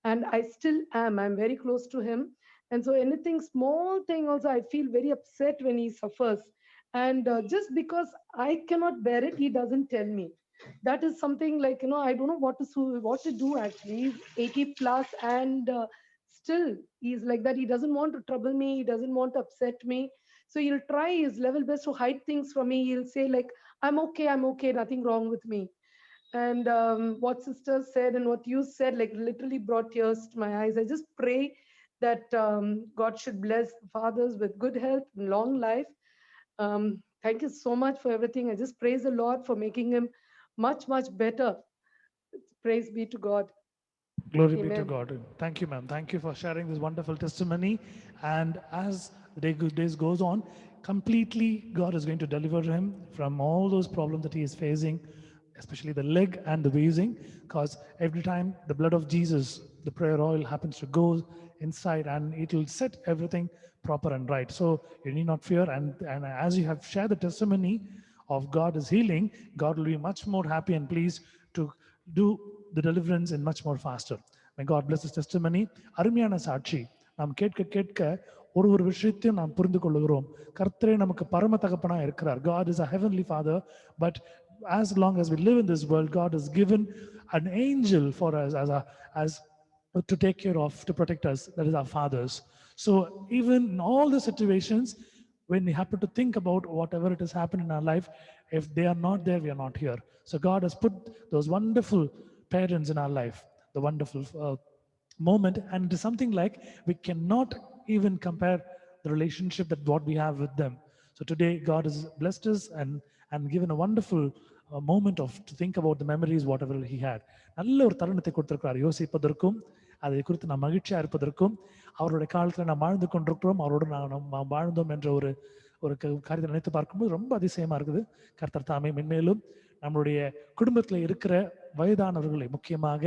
And I still am. I'm very close to him. And so anything small thing also, I feel very upset when he suffers. And just because I cannot bear it, he doesn't tell me. That is something like, you know, I don't know what to do actually. He's 80 plus, and still he's like that. He doesn't want to trouble me. He doesn't want to upset me. So he'll try his level best to hide things from me. He'll say like, I'm okay, nothing wrong with me. And what sister said and what you said, like literally brought tears to my eyes. I just pray that God should bless the fathers with good health and long life. Thank you so much for everything. I just praise the Lord for making him much better. Praise be to God. Glory be to Amen. God. Thank you, ma'am. Thank you for sharing this wonderful testimony. And as the days goes on, completely God is going to deliver him from all those problems that he is facing, especially the leg and the wheezing, because every time the blood of Jesus, the prayer oil happens to go inside, and it will set everything proper and right. So you need not fear. And as you have shared the testimony of God is healing, God will be much more happy and pleased to do the deliverance in much more faster. May God bless this testimony. அருமையான சாட்சி. நாம் கேட்க ஒரு விஷயத்தையும் நாம் புரிந்து கொள்கிறோம். கர்த்தரே நமக்கு பரம தகப்பனா இருக்கிறார். God is a heavenly father, but as long as we live in this world, God has given an angel for us as to take care of, to protect us. That is our fathers. So even in all the situations, when we happen to think about whatever it has happened in our life, if they are not there, we are not here. So God has put those wonderful parents in our life, the wonderful moment, and it is something like we cannot even compare the relationship that what we have with them. So today God has blessed us and given a wonderful moment to think about the memories whatever he had. நல்ல ஒரு தருணத்தை கொடுத்திருக்கிறார் யோசிப்பதற்கும் அதை குறித்து நாம் மகிழ்ச்சியா இருப்பதற்கும். அவருடைய காலத்துல நாம் வாழ்ந்து கொண்டிருக்கிறோம், அவரோடு நாம் வாழ்ந்தோம் என்ற ஒரு காரியத்தை நினைத்து பார்க்கும்போது ரொம்ப அதிசயமா இருக்குது. கர்த்தர் தாமே மென்மேலும் நம்மளுடைய குடும்பத்துல இருக்கிற வயதானவர்களை, முக்கியமாக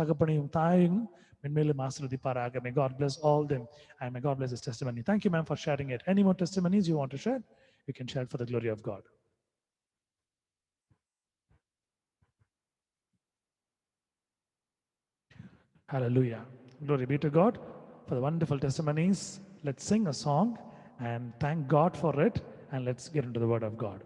தகப்பனையும் தாயையும் மென்மேலும் ஆசீர்வதிப்பாராக. May God bless all them and may God bless his testimony. Thank you, ma'am, for sharing it. Any more testimonies you want to share? You can share for the glory of God. Hallelujah. Glory be to God for the wonderful testimonies. Let's sing a song and thank God for it, and let's get into the word of God.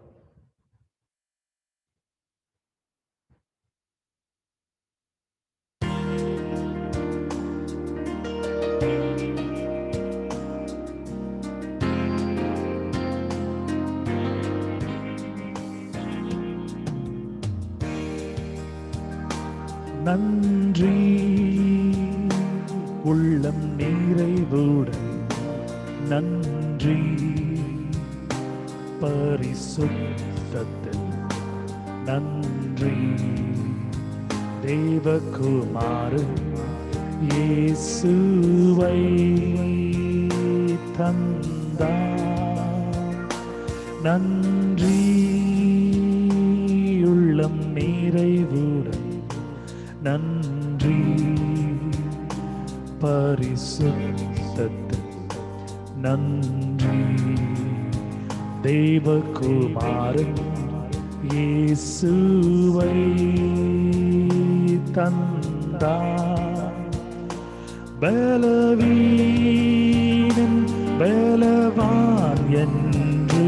நன்றி உள்ளம் நிறைவுடன் நன்றி பரிசுத்தத்தில் நன்றி தேவகுமாரன் இயேசுவை தந்தார் நன்றி உள்ளம் நிறைவுடன் நன்றி பரிசுத்தத்தில் நன்றி தேவகுமாரன் இயேசுவை தந்தார். பலவீனன் பலவான் என்று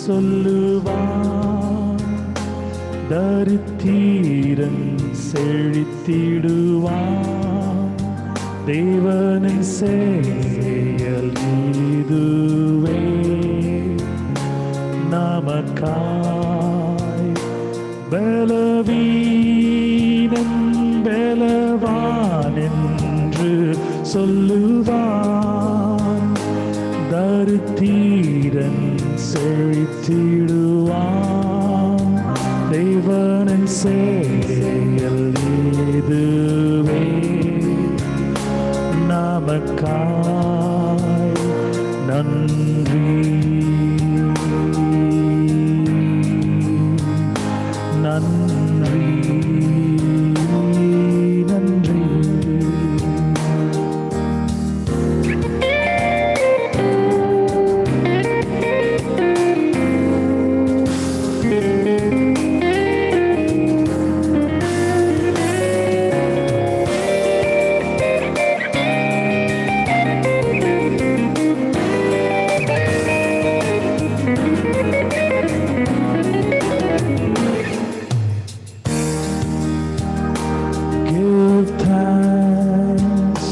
சொல்லுவான், தரித்திரன் செழித்திடுவான். தேவனின் செயல் இதுவே, நமக்காய் பலவீனன் பலவான் என்று சொல்லுவான், தரித்திரன் செழித்திடுவான். தேவனின் செயல் இதுவே, நமக்காய் நன்றி நன்றி நன்றி. Give thanks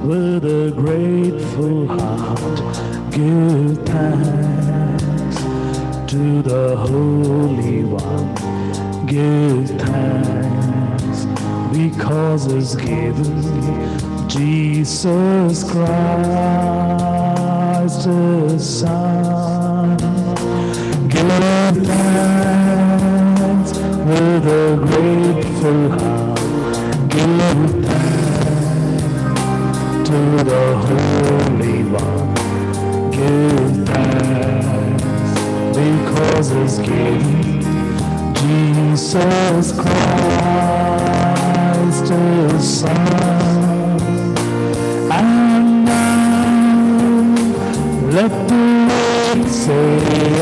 with a grateful heart. Give thanks to the Holy One. Give thanks because He's given Jesus Christ His Son. Give thanks with a grateful heart. Give thanks to the Holy One. Give thanks because He's given Jesus Christ His Son. And now let the weak say,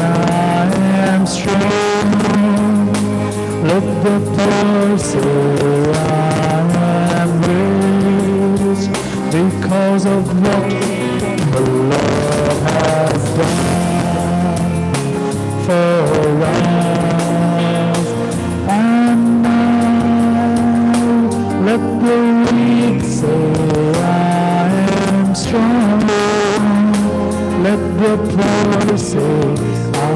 I am strong. Let the poor say, I am rich, because of what the Lord has done for us. And now let the weak say, I am strong. Let the poor say, I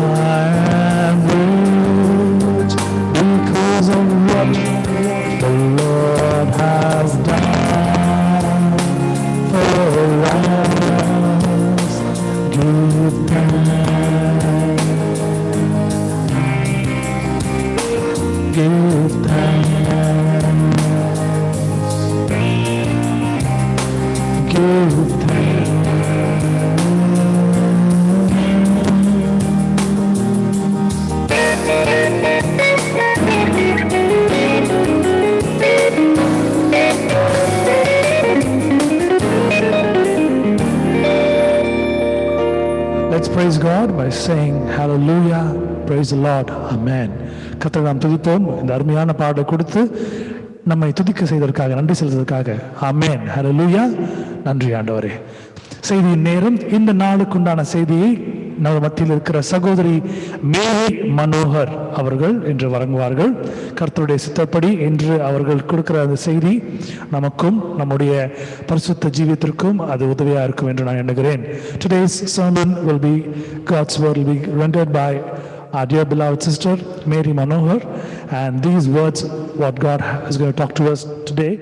am rich, because of what the Lord has done for us. Give thanks, give thanks, give thanks. Let's praise God by saying hallelujah, praise the Lord, amen. கர்த்தரை நாம் துதிப்போம். இந்த அருமையான பாடலை கொடுத்து நம்மை துதிக்க செய்ததற்காக, நன்றி செலுத்ததற்காக ஆமென், ஹalleluya. நன்றி ஆண்டவரே. செய்தியின் நேரம். இந்த நாளுக்குண்டான செய்தியை நம்ம மத்தியில் இருக்கிற சகோதரி மேரி மனோகர் அவர்கள் இன்று வழங்குவார்கள். கர்த்தருடைய சித்தப்படி இன்று அவர்கள் கொடுக்கிற அந்த செய்தி நமக்கும் நம்முடைய பரிசுத்த ஜீவியத்திற்கும் அது உதவியாக இருக்கும் என்று நான் எண்ணுகிறேன். Today's sermon will be, God's word will be rendered by our dear beloved sister Mary Manohar, and these words what God is going to talk to us today,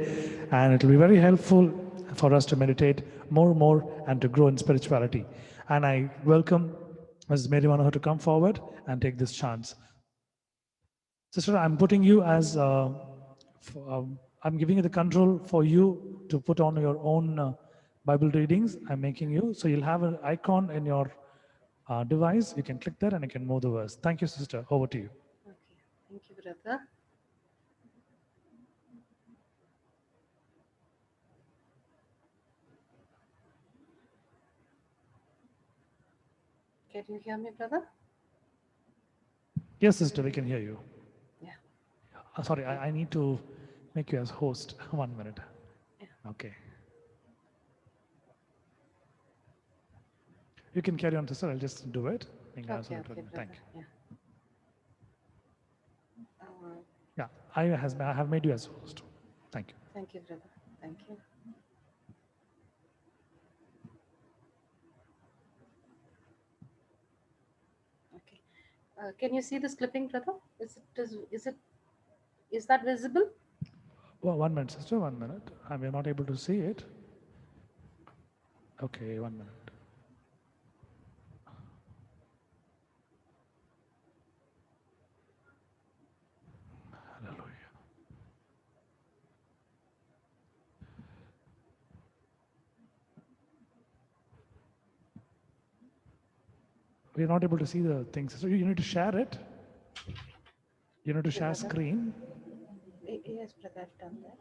and it will be very helpful for us to meditate more and to grow in spirituality. And I welcome Mrs. Mary Manohar to come forward and take this chance. Sister, I'm putting you as I'm giving you the control for you to put on your own Bible readings. I'm making you, so you'll have an icon in your device, you can click there and you can move the verse. Thank you, sister. Over to you. Okay. Thank you, brother. Can you hear me, brother? Yes, sister, we can hear you. Yeah. Sorry, I need to make you as host. 1 minute. Yeah. Okay. You can carry on, sister. I'll just do it. Okay, okay, brother. Thank you. Yeah. Yeah, I have made you as host. Thank you. Thank you, brother. Thank you. Okay. Can you see this clipping, brother? Is that visible? Well, 1 minute, sister. 1 minute. I'm not able to see it. Okay, 1 minute. Hallelujah. We're not able to see the things. So you need to share it. You need to share brother. screen. Yes, brother, I've done that.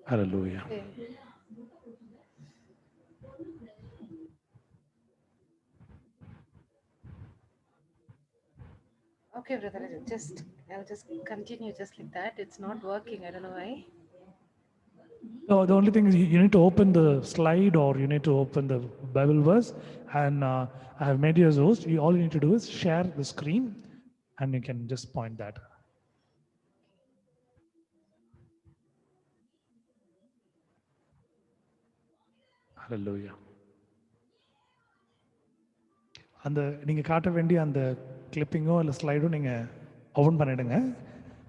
Hallelujah. Okay. Okay, brother. I'll just continue just like that. It's not working. I don't know why. No, the only thing is you need to open the slide or you need to open the Bible verse, and I have made you as host. All you need to do is share the screen, and you can just point that. Hallelujah. அந்த நீங்கள் காட்ட வேண்டிய அந்த கிளிப்பிங்கோ இல்லை ஸ்லைடோ நீங்கள் open பண்ணிவிடுங்க.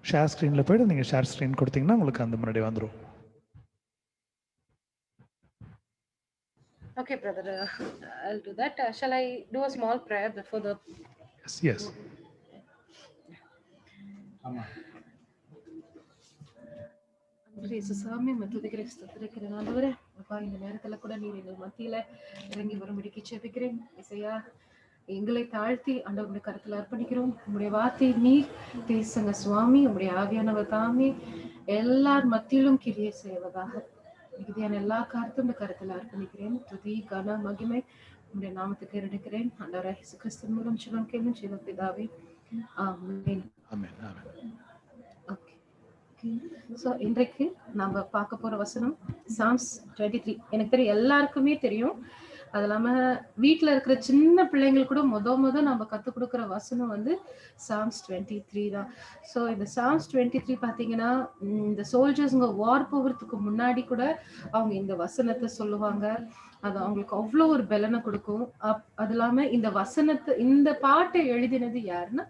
Share ஸ்க்ரீனில் போய்ட்டு நீங்கள் ஷேர் ஸ்க்ரீன் கொடுத்தீங்கன்னா உங்களுக்கு அந்த முன்னாடி வந்துடும். Okay, brother. I'll do that. Shall I do a small prayer before the... Yes, yes. சாமி மத்துதிக்கிற ஸ்தோத்திரிக்கிறேன் ஆண்டவரே. அப்பா, இந்த நேரத்துல கூட நீர் எங்கள் மத்தியில இறங்கி வரும்படிக்கு ஜெபிக்கிறேன். இசையா, எங்களை தாழ்த்தி ஆண்டவருடைய கருத்துல அர்ப்பணிக்கிறோம். உங்களுடைய வார்த்தை நீர் பேசுங்க சுவாமி. உங்களுடைய ஆவியானவர் தாமே எல்லார் மத்தியிலும் கிரியை செய்வதாக. மிகுதியான எல்லா காரியத்தையும் இந்த கருத்துல அர்ப்பணிக்கிறேன். துதி கன மகிமை உங்களுடைய நாமத்துக்கு எடுக்கிறேன். ஆண்டவரே இயேசு கிறிஸ்துவின் மூலம் ஜெபம் கேளும் ஜீவ பிதாவே. ஆமென். ஆமென். ஆமென். ஓகே. ஸோ இன்றைக்கு நம்ம பார்க்க போற வசனம் சாம்ஸ் 23. எனக்கு தெரியும், எல்லாருக்குமே தெரியும். அது இல்லாம வீட்டுல இருக்கிற சின்ன பிள்ளைங்களுக்கு கூட முத நம்ம கத்துக் கொடுக்குற வசனம் வந்து சாம்ஸ் 23 தான். ஸோ இந்த சாம்ஸ் 23 பாத்தீங்கன்னா, இந்த சோல்ஜர்ஸ்ங்க வார் போகிறதுக்கு முன்னாடி கூட அவங்க இந்த வசனத்தை சொல்லுவாங்க. அது அவங்களுக்கு அவ்வளோ ஒரு பலனை கொடுக்கும். அது இல்லாம இந்த வசனத்தை, இந்த பாட்டை எழுதினது யாருன்னா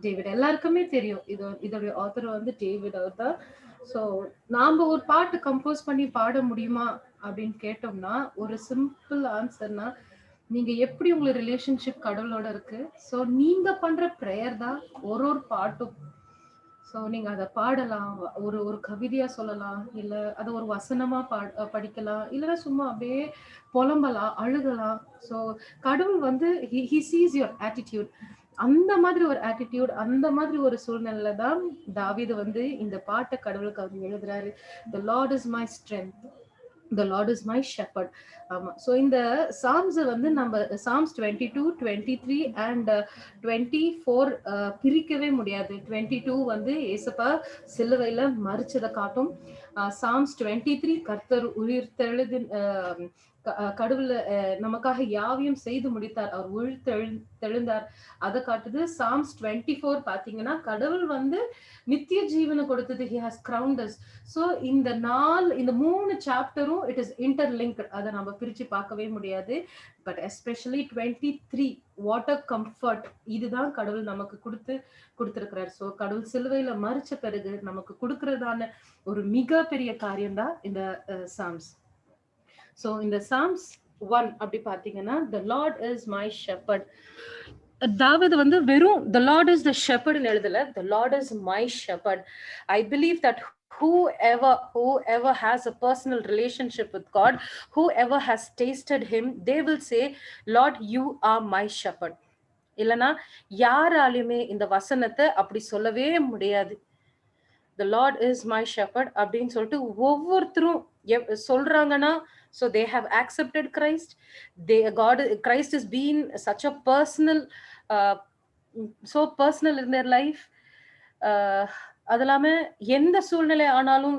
டேவிட். எல்லாருக்குமே தெரியும் இதோடைய ஆத்தர் வந்து டேவிட் அவர் தான். ஸோ நாம ஒரு பாட்டு கம்போஸ் பண்ணி பாட முடியுமா அப்படின்னு கேட்டோம்னா, ஒரு சிம்பிள் ஆன்சர்னா, நீங்க எப்படி உங்களோட ரிலேஷன்ஷிப் கடவுளோட இருக்கு, ஸோ நீங்க பண்ற ப்ரேயர் தான் ஒரு பாட்டும். ஸோ நீங்க அதை பாடலாம், ஒரு கவிதையா சொல்லலாம், இல்ல அதை ஒரு வசனமா படிக்கலாம், இல்லைன்னா சும்மா அப்படியே புலம்பலாம், அழுகலாம். ஸோ கடவுள் வந்து he sees your attitude. அந்த மாதிரி ஒரு ஆட்டிடியூட், அந்த மாதிரி ஒரு சூழ்நிலையில தான் தாவீது வந்து இந்த பாட்டை கடவுளுக்கு அவர் எழுதுறாரு. The Lord is my strength, the Lord is my shepherd. ஆமா. ஸோ இந்த சாம்ஸ் வந்து நம்ம சாம்ஸ் 22, 23 அண்ட் 24 பிரிக்கவே முடியாது. 22 வந்து ஏசப்பா சிலுவையில மரிச்சதை காட்டும். சாம்ஸ் 23 கர்த்தர் உயிர்த்தெழுது, கடவுள் நமக்காக யாவையும் செய்து முடித்தார், அவர் உயிர்த்தெழுந்தார், அதை காட்டுது. சாம்ஸ் 24 பாத்தீங்கன்னா, கடவுள் வந்து நித்திய ஜீவனை கொடுத்தது, he has crowned us. So இந்த 3 சாப்டரும் இட் இஸ் இன்டர்லிங்க்ட். அதை நம்ம பிரிச்சு பார்க்கவே முடியாது. But especially 23 what a comfort, இதுதான் கடவுள் நமக்கு கொடுத்திருக்கிறார். ஸோ கடவுள் சிலுவையில மரிச்ச பிறகு நமக்கு கொடுக்கறதான ஒரு மிக பெரிய காரியம் தான் இந்த சாம்ஸ். ஸோ இந்த சாம்ஸ் 1 அப்படி பாத்தீங்கன்னா, the Lord is my shepherd. தாவீது வந்து வெறும் the Lord is the shepherd ன்னு எழுதல, the Lord is my shepherd. I believe that whoever has a personal relationship with God, whoever has tasted him, they will say, Lord, you are my shepherd. இல்லனா யாராலுமே இந்த வசனத்தை அப்படி சொல்லவே முடியாது. The Lord is my shepherd அப்படின்னு சொல்லிட்டு ஒவ்வொருத்தரும் சொல்றாங்கன்னா, so they have accepted Christ. Christ has been such a personal, so personal in their life. அது இல்லாம எந்த சூழ்நிலை ஆனாலும்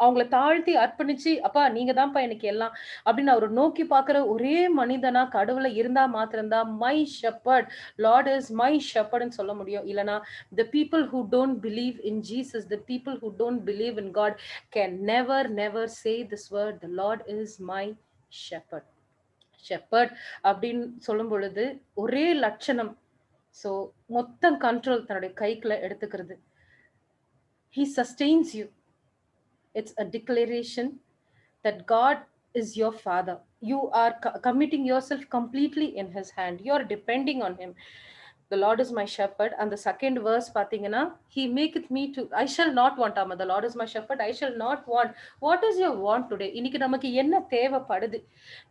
அவங்கள தாழ்த்தி அர்ப்பணிச்சு, அப்பா நீங்க தான்ப்பா எனக்கு எல்லாம் அப்படின்னு அவரை நோக்கி பார்க்கிற ஒரே மனிதனா கடவுளை இருந்தா மாத்திரம்தான் my shepherd, Lord is my ஷெப்பர்ட்னு சொல்ல முடியும். இல்லனா the people who don't believe in Jesus, the people who don't believe in God can never say this word, the Lord is my shepherd. shepherd அப்படின்னு சொல்லும் பொழுது ஒரே லட்சணம், சோ மொத்தம் கண்ட்ரோல் தன்னுடைய கைக்குள்ள எடுத்துக்கிறது. He sustains you. It's a declaration that God is your father. You are committing yourself completely in his hand. You are depending on him. The Lord is my shepherd. And the second verse pathina, he maketh me to, I shall not want. The Lord is my shepherd, I shall not want. What is your want today? இன்னைக்கு நமக்கு என்ன தேவைப்படுது?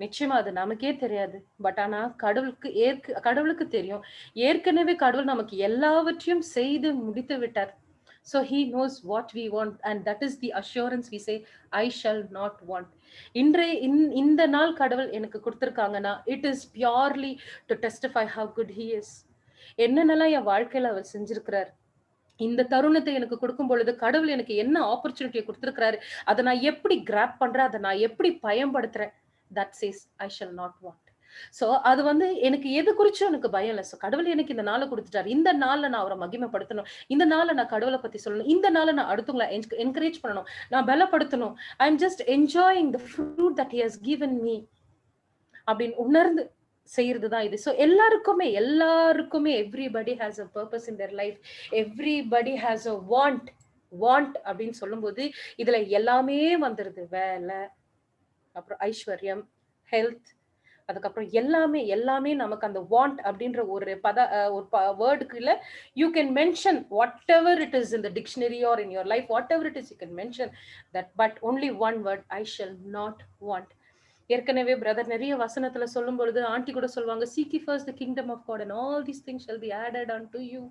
நிச்சயமா அது நமக்கே தெரியாது. But ஆனா கடவுளுக்கு தெரியும். ஏற்கனவே கடவுள் நமக்கு எல்லாவற்றையும் செய்து முடித்து விட்டார். So he knows what we want, and that is the assurance we say, I shall not want. இந்த நாள் கடவுள் எனக்கு கொடுத்திருக்காங்கன்னா, it is purely to testify how good he is. என்னென்னலாம் என் வாழ்க்கையில அவர் செஞ்சிருக்கிறார், இந்த தருணத்தை எனக்கு கொடுக்கும் பொழுது கடவுள் எனக்கு என்ன ஆப்பர்ச்சுனிட்டியை கொடுத்திருக்கிறாரு, அதை நான் எப்படி கிராப் பண்றேன், அதை நான் எப்படி பயன்படுத்துறேன், that says I shall not want. So அது வந்து எனக்கு எது குறிச்சும் எனக்கு பயம் இல்லை. சோ கடவுள் எனக்கு இந்த நாளை கொடுத்துட்டாரு, இந்த நாள்ல நான் அவரை மகிமைப்படுத்தணும், இந்த நாள்ல நான் கடவுளை பத்தி சொல்லணும், இந்த நாள்ல நான் அடுத்தவங்களை என்கரேஜ் பண்ணணும், நான் பலப்படுத்தணும். I am just enjoying the fruit that he has given me அப்படின்னு உணர்ந்து செய்யறதுதான் இது. சோ எல்லாருக்குமே everybody has a purpose in their life, everybody has a want அப்படின்னு சொல்லும்போது இதுல எல்லாமே வந்துருது. வேலை, அப்புறம் ஐஸ்வர்யம், ஹெல்த், அதுக்கப்புறம் எல்லாமே நமக்கு அந்த வாண்ட் அப்படின்ற ஒரு வேர்டுக்குள்ள you can mention whatever it is in the dictionary or in your life, whatever it is you can mention that, but only one word, I shall not want. ஏற்கனவே brother நிறைய வசனத்துல சொல்லும் பொழுது aunty கூட சொல்லுவாங்க, seek ye first the kingdom of God and all these things shall be added unto you.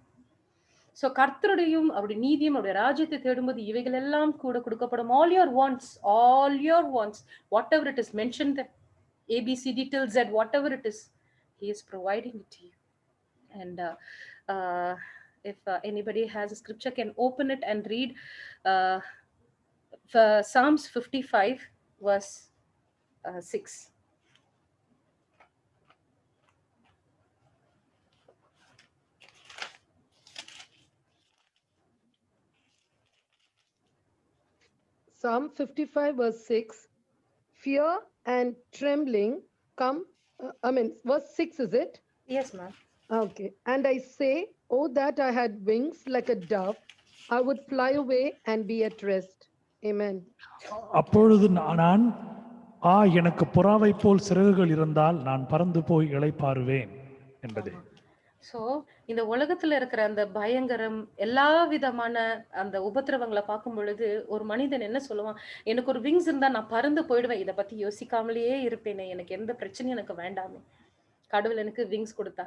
So கர்த்தருடையும் அவருடைய நீதியும் அவருடைய ராஜ்யத்தை தேடும்போது இவைகள் எல்லாம் கூட கொடுக்கப்படும். all your wants, whatever it is, mention them, ABCD till Z, whatever it is, he is providing it to you. And if anybody has a scripture, can open it and read Psalms 55 verse 6. Psalm 55 verse 6, fear and trembling come, verse 6 is it? Yes, ma'am. Okay. And I say, oh, that I had wings like a dove, I would fly away and be at rest. Amen. அப்பொழுது நான் எனக்கு புறாவை போல் சிறகுகள் இருந்தால் நான் பறந்து போய் இளைப்பாறுவேன் என்பதே. So இந்த உலகத்துல இருக்கிற அந்த பயங்கரம், எல்லா விதமான அந்த உபத்திரவங்களை பார்க்கும் பொழுது ஒரு மனிதன் என்ன சொல்லுவான், எனக்கு ஒரு விங்ஸ் இருந்தா நான் பறந்து போயிடுவேன், இதை பத்தி யோசிக்காமலேயே இருப்பேனே, எனக்கு எந்த பிரச்சனையும் எனக்கு வேண்டாமே, கடவுள் எனக்கு விங்ஸ் கொடுத்தா.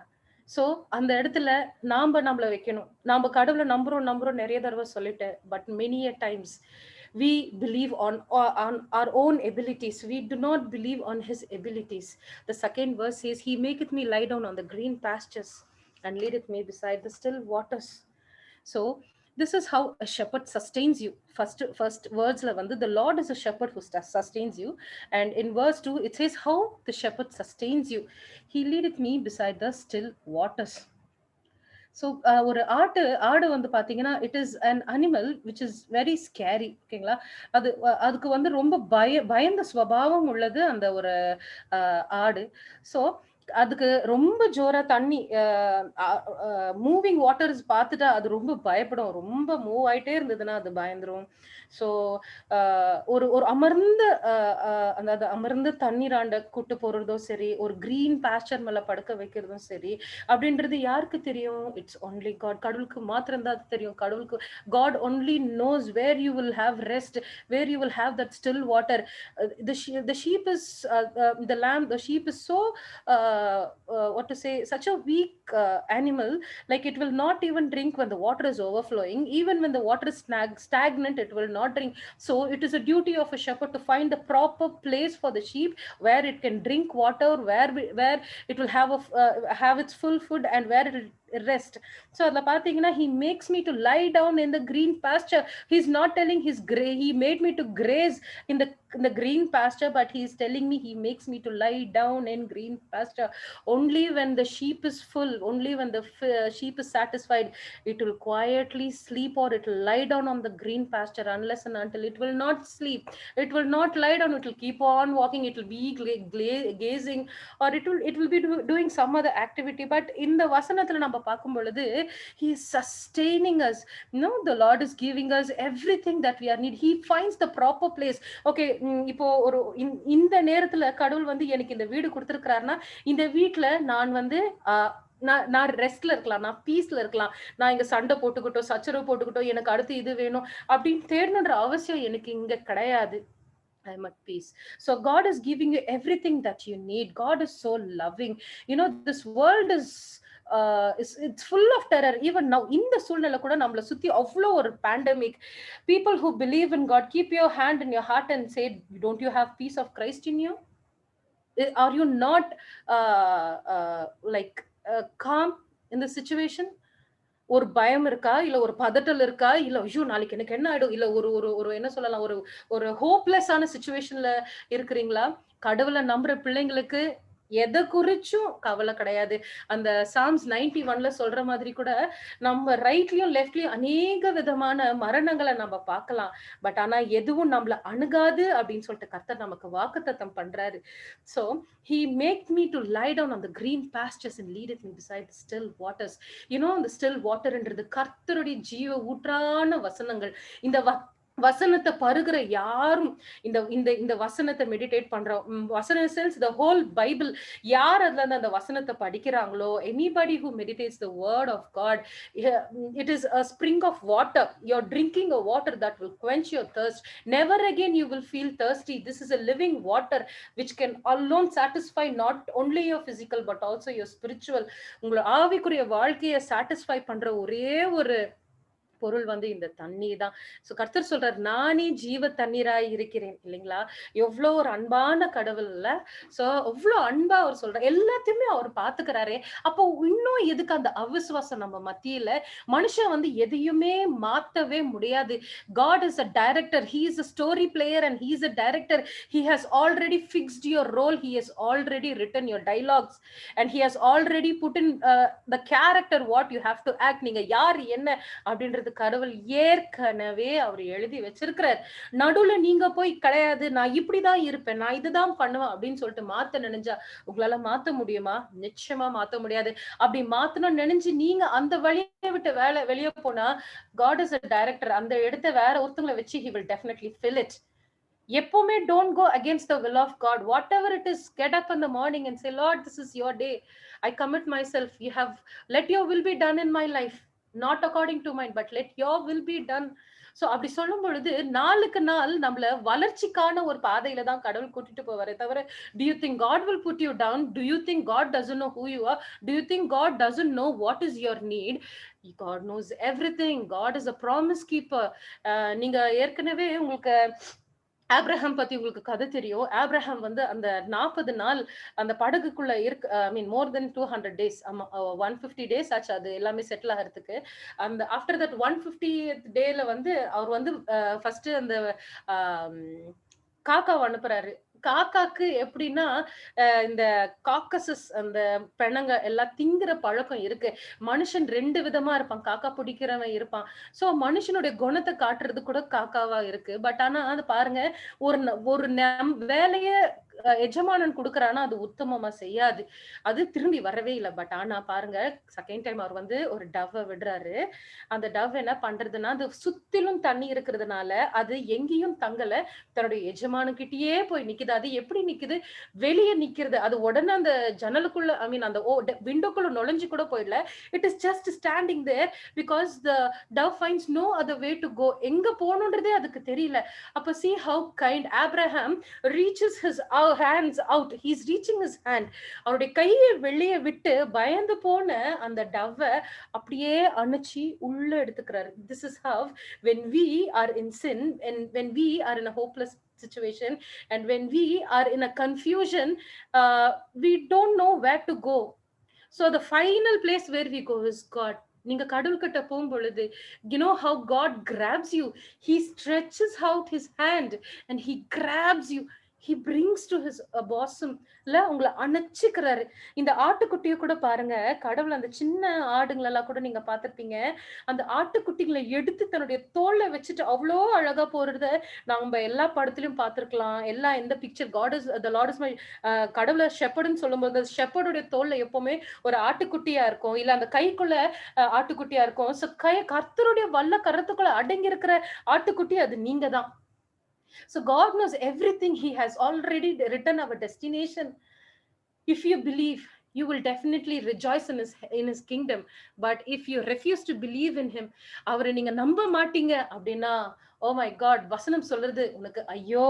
சோ அந்த இடத்துல நம்மள வைக்கணும். நாம கடவுளை நம்புறோம் நிறைய தடவை சொல்லிட்டேன். But many a times we believe on our own abilities, we do not believe on his abilities. The second verse says, he maketh me lie down on the green pastures and leadeth me beside the still waters. So this is how a shepherd sustains you. First words la vandu, the Lord is a shepherd who sustains you, and in verse 2 it says how the shepherd sustains you. He leadeth me beside the still waters. So ஒரு ஆடு வந்து பாத்தீங்கன்னா, it is an animal which is very scary. ஓகேங்களா, அதுக்கு வந்து ரொம்ப பயந்த சுபாவம் உள்ளது அந்த ஒரு ஆடு. ஸோ அதுக்கு ரொம்ப ஜோரா தண்ணி மூவிங் வாட்டர்ஸ் பார்த்துட்டா அது ரொம்ப பயப்படும். ரொம்ப மூவ் ஆயிட்டே இருந்ததுன்னா அது பயந்துரும். ஸோ ஒரு ஒரு அமர்ந்த அந்த அமர்ந்த தண்ணீராண்ட கூட்டு போறதும் சரி, ஒரு கிரீன் பாஸ்டர் மேல படுக்க வைக்கிறதும் சரி, அப்படின்றது யாருக்கு தெரியும்? It's only God. கடவுளுக்கு மாத்திரம் தான் அது தெரியும். கடவுளுக்கு God only knows where you will have rest, where you will have that still water. The sheep is the lamb, the sheep is so what to say, such a weak animal. Like it will not even drink when the water is overflowing. Even when the water is stagnant, it will not drink. So it is a duty of a shepherd to find the proper place for the sheep where it can drink water, where it will have its full food, and where it will rest. So adla pathina, he makes me to lie down in the green pasture. He's not telling he made me to graze in the green pasture, but he is telling me he makes me to lie down in green pasture. Only when the sheep is full, only when the sheep is satisfied, it will quietly sleep, or it will lie down on the green pasture. Unless and until, it will not sleep, it will not lie down, it will keep on walking, it will be gazing, or it will be doing some other activity. But in the vasanathila நம்ம பார்க்கும் பொழுது, he is sustaining us. The Lord is giving us everything that we are need. He finds the proper place. Okay, இப்போ ஒரு இந்த நேரத்துல கடவுள் வந்து எனக்கு இந்த வீடு கொடுத்திருக்கிறாருன்னா, இந்த வீட்டுல நான் வந்து நான் ரெஸ்ட்ல இருக்கலாம், நான் பீஸ்ல இருக்கலாம். நான் இங்க சண்டை போட்டுக்கிட்டோம், சச்சரவு போட்டுக்கிட்டோம், எனக்கு அடுத்து இது வேணும் அப்படின்னு தேடணுன்ற அவசியம் எனக்கு இங்க கிடையாது. I'm at peace. So God is giving you everything that you need. God is so loving. This world is it's full of terror. Even now, in the சூழ்நிலை கூட நம்மள சுத்தி அவ்வளோ ஒரு pandemic. People who believe in God, keep your hand in your heart and say, don't you have peace of Christ in you? Are you not calm in the situation? ஒரு பயம் இருக்கா, இல்ல ஒரு பதட்டல் இருக்கா, இல்ல ஐயோ நாளைக்கு எனக்கு என்ன ஆயிடும், இல்ல ஒரு ஒரு ஒரு என்ன சொல்லலாம், ஒரு ஹோப்லெஸ்ஸான சிச்சுவேஷன்ல இருக்கிறீங்களா? கடவுளை நம்புற பிள்ளைங்களுக்கு எதை குறிச்சும் கவலை கிடையாது. அந்த சாம்ஸ் 91ல சொல்ற மாதிரி கூட நம்ம ரைட்லயும் லெஃப்ட்லயும் அநேக விதமான மரணங்களை நம்ம பார்க்கலாம். பட் ஆனா எதுவும் நம்மள அணுகாது அப்படின்னு சொல்லிட்டு கர்த்தர் நமக்கு வாக்குத்தத்தம் பண்றாரு. So he make me to lie down on the green pastures and leadeth me beside the still waters. The still water என்றது கர்த்தருடைய ஜீவ ஊற்றான வசனங்கள். இந்த வசனத்தை பருகிற யாரும் இந்த வசனத்தை மெடிடேட் பண்றோம். வசன சென்ஸ் the whole Bible, யார் அதுல இருந்து அந்த வசனத்தை படிக்கிறாங்களோ, anybody who meditates the word of God, it is a spring of water. You're drinking a water that will quench your thirst. Never again you will feel thirsty. This is a living water which can alone satisfy not only your physical but also your spiritual. உங்களோட ஆவிக்குரிய வாழ்க்கையை satisfy பண்ற ஒரே ஒரு பொருள் வந்து இந்த தண்ணி தான். சோ கர்த்தர் சொல்றாரு, நானே ஜீவ தண்ணீராய் இருக்கிறேன் இல்லைங்களா? எவ்வளவு ஒரு அன்பான கடவுள் இல்ல? சோ அவ்வளவு அன்பா அவர் சொல்றாரு, எல்லாத்தையுமே அவர் பாத்துக்கிறாரே. அப்போ இன்னும் எதுக்கு அந்த அவிசுவாசம் நம்ம மத்தியில? மனுஷன் வந்து எதையுமே மாத்தவே முடியாது. God is a director. He is a story player and he is a director. He has already fixed your role. He has already written your dialogues and he has already put in the character what you have to act. நீங்க யார் என்ன அப்படின்றது கடவுள் ஏற்கனவே அவர் எழுதி வச்சிருக்கிறார். நடுவுல நீங்க போய் கிடையாது, நான் இப்படிதான் இருப்பேன், நான் இதுதான் பண்ணுவேன் அப்படின்னு சொல்லிட்டு மாத்த நினைஞ்சா உங்களால மாத்த முடியுமா? நிச்சயமா மாத்த முடியாது. அப்படி மாத்தணும்னு நினைஞ்சு நீங்க அந்த வழியை விட்டு வெளியே போனா, God is a director. அந்த இடத்தை வேற ஒருத்தங்களை வச்சு he will definitely fill it. எப்பவுமே don't go against the will of God. Whatever it is, get up in the morning and say, Lord, this is your day. I commit myself. Let your will be done in my life. Not according to mine, but let your will be done. So அப்படி சொல்லும் பொழுது நாளுக்கு நாள் நம்மள வளர்ச்சிக்கான ஒரு பாதையில தான் கடவுள் கூட்டிட்டு போவாரே தவிர, do you think God will put you down? Do you think God doesn't know who you are? Do you think God doesn't know what is your need? God knows everything. God is a promise keeper. நீங்க ஏற்கனவே உங்களுக்கு Abraham பத்தி உங்களுக்கு கதை தெரியும். Abraham வந்து அந்த 40 நாள் அந்த படகுக்குள்ள மோர் தென் 200 days, 150 days ஆச்சு அது எல்லாமே செட்டில் ஆகிறதுக்கு. அந்த ஆஃப்டர் தட் 150th டேல வந்து அவர் வந்து ஃபர்ஸ்ட் அந்த காக்காவை அனுப்புறாரு. காக்காக்கு எப்படின்னா இந்த காக்கசஸ் அந்த பெணங்க எல்லாம் திங்குற பழக்கம் இருக்கு. மனுஷன் 2 விதமா இருப்பான், காக்கா பிடிக்கிறவன் இருப்பான். சோ மனுஷனுடைய குணத்தை காட்டுறது கூட காக்காவா இருக்கு. பட் ஆனா அது பாருங்க, ஒரு வேலைய எஜமானன் கொடுக்கறானா அது உத்தமமா செய்யாது, அது திரும்பி வரவே இல்லை. பட் ஆனா பாருங்க, செகண்ட் டைம் அவர் வந்து ஒரு டவ் விடுறாரு. அந்த டவ் என்ன பண்றதுன்னா, அது சுத்திலும் தண்ணி இருக்கிறதுனால அது எங்கேயும் தங்கல, தன்னுடைய எஜமானுக்கிட்டயே போய் நிக்குது. அது எப்படி நிக்குது, வெளியே நிக்கிறது. அது உடனே அந்த ஜன்னலுக்குள்ள, ஐ மீன் அந்த விண்டோக்குள்ள நுழைஞ்சு கூட போயிடல. It is just standing there because the dove finds no other way to go. எங்க போகணுன்றதே அதுக்கு தெரியல. அப்ப see how kind Abraham reaches his hands out. He's reaching his hand. அவருடைய கையை வெளியே விட்டு பயந்து போன அந்த டவ்வை அப்படியே அணைச்சி உள்ள எடுத்துக்கிறாரு. This is how when we are in sin and when we are in a hopeless situation and when we are in a confusion, we don't know where to go. So the final place where we go is God. நீங்க கடவுள்கிட்ட போகும்பொழுது, you know how God grabs you. He stretches out his hand and he grabs you. He brings to his bosom. உங்களை அணைச்சுக்கிறாரு. இந்த ஆட்டுக்குட்டியை கூட பாருங்க, கடவுள் அந்த சின்ன ஆடுங்களெல்லாம் கூட நீங்க பார்த்திருப்பீங்க, அந்த ஆட்டுக்குட்டிகளை எடுத்து தன்னுடைய தோல்ல வச்சுட்டு அவ்வளோ அழகா போறத நம்ம எல்லா படத்துலயும் பார்த்திருக்கலாம். எல்லா எந்த picture God is the Lord is my, கடவுளை ஷெப்பர்டுன்னு சொல்லும்போது ஷெப்பர்டுடைய தோல்ல எப்பவுமே ஒரு ஆட்டுக்குட்டியா இருக்கும், இல்ல அந்த கைக்குள்ள ஆட்டுக்குட்டியா இருக்கும். சோ கர்த்தருடைய வல்ல கரத்துக்குள்ள அடங்கி இருக்கிற ஆட்டுக்குட்டி அது நீங்க தான். So God knows everything. He has already written our destination. If you believe, you will definitely rejoice in his kingdom. But if you refuse to believe in him, அவரை நீங்க நம்ப மாட்டீங்க அப்படின்னா, oh my God, வசனம் சொல்றது உனக்கு ஐயோ.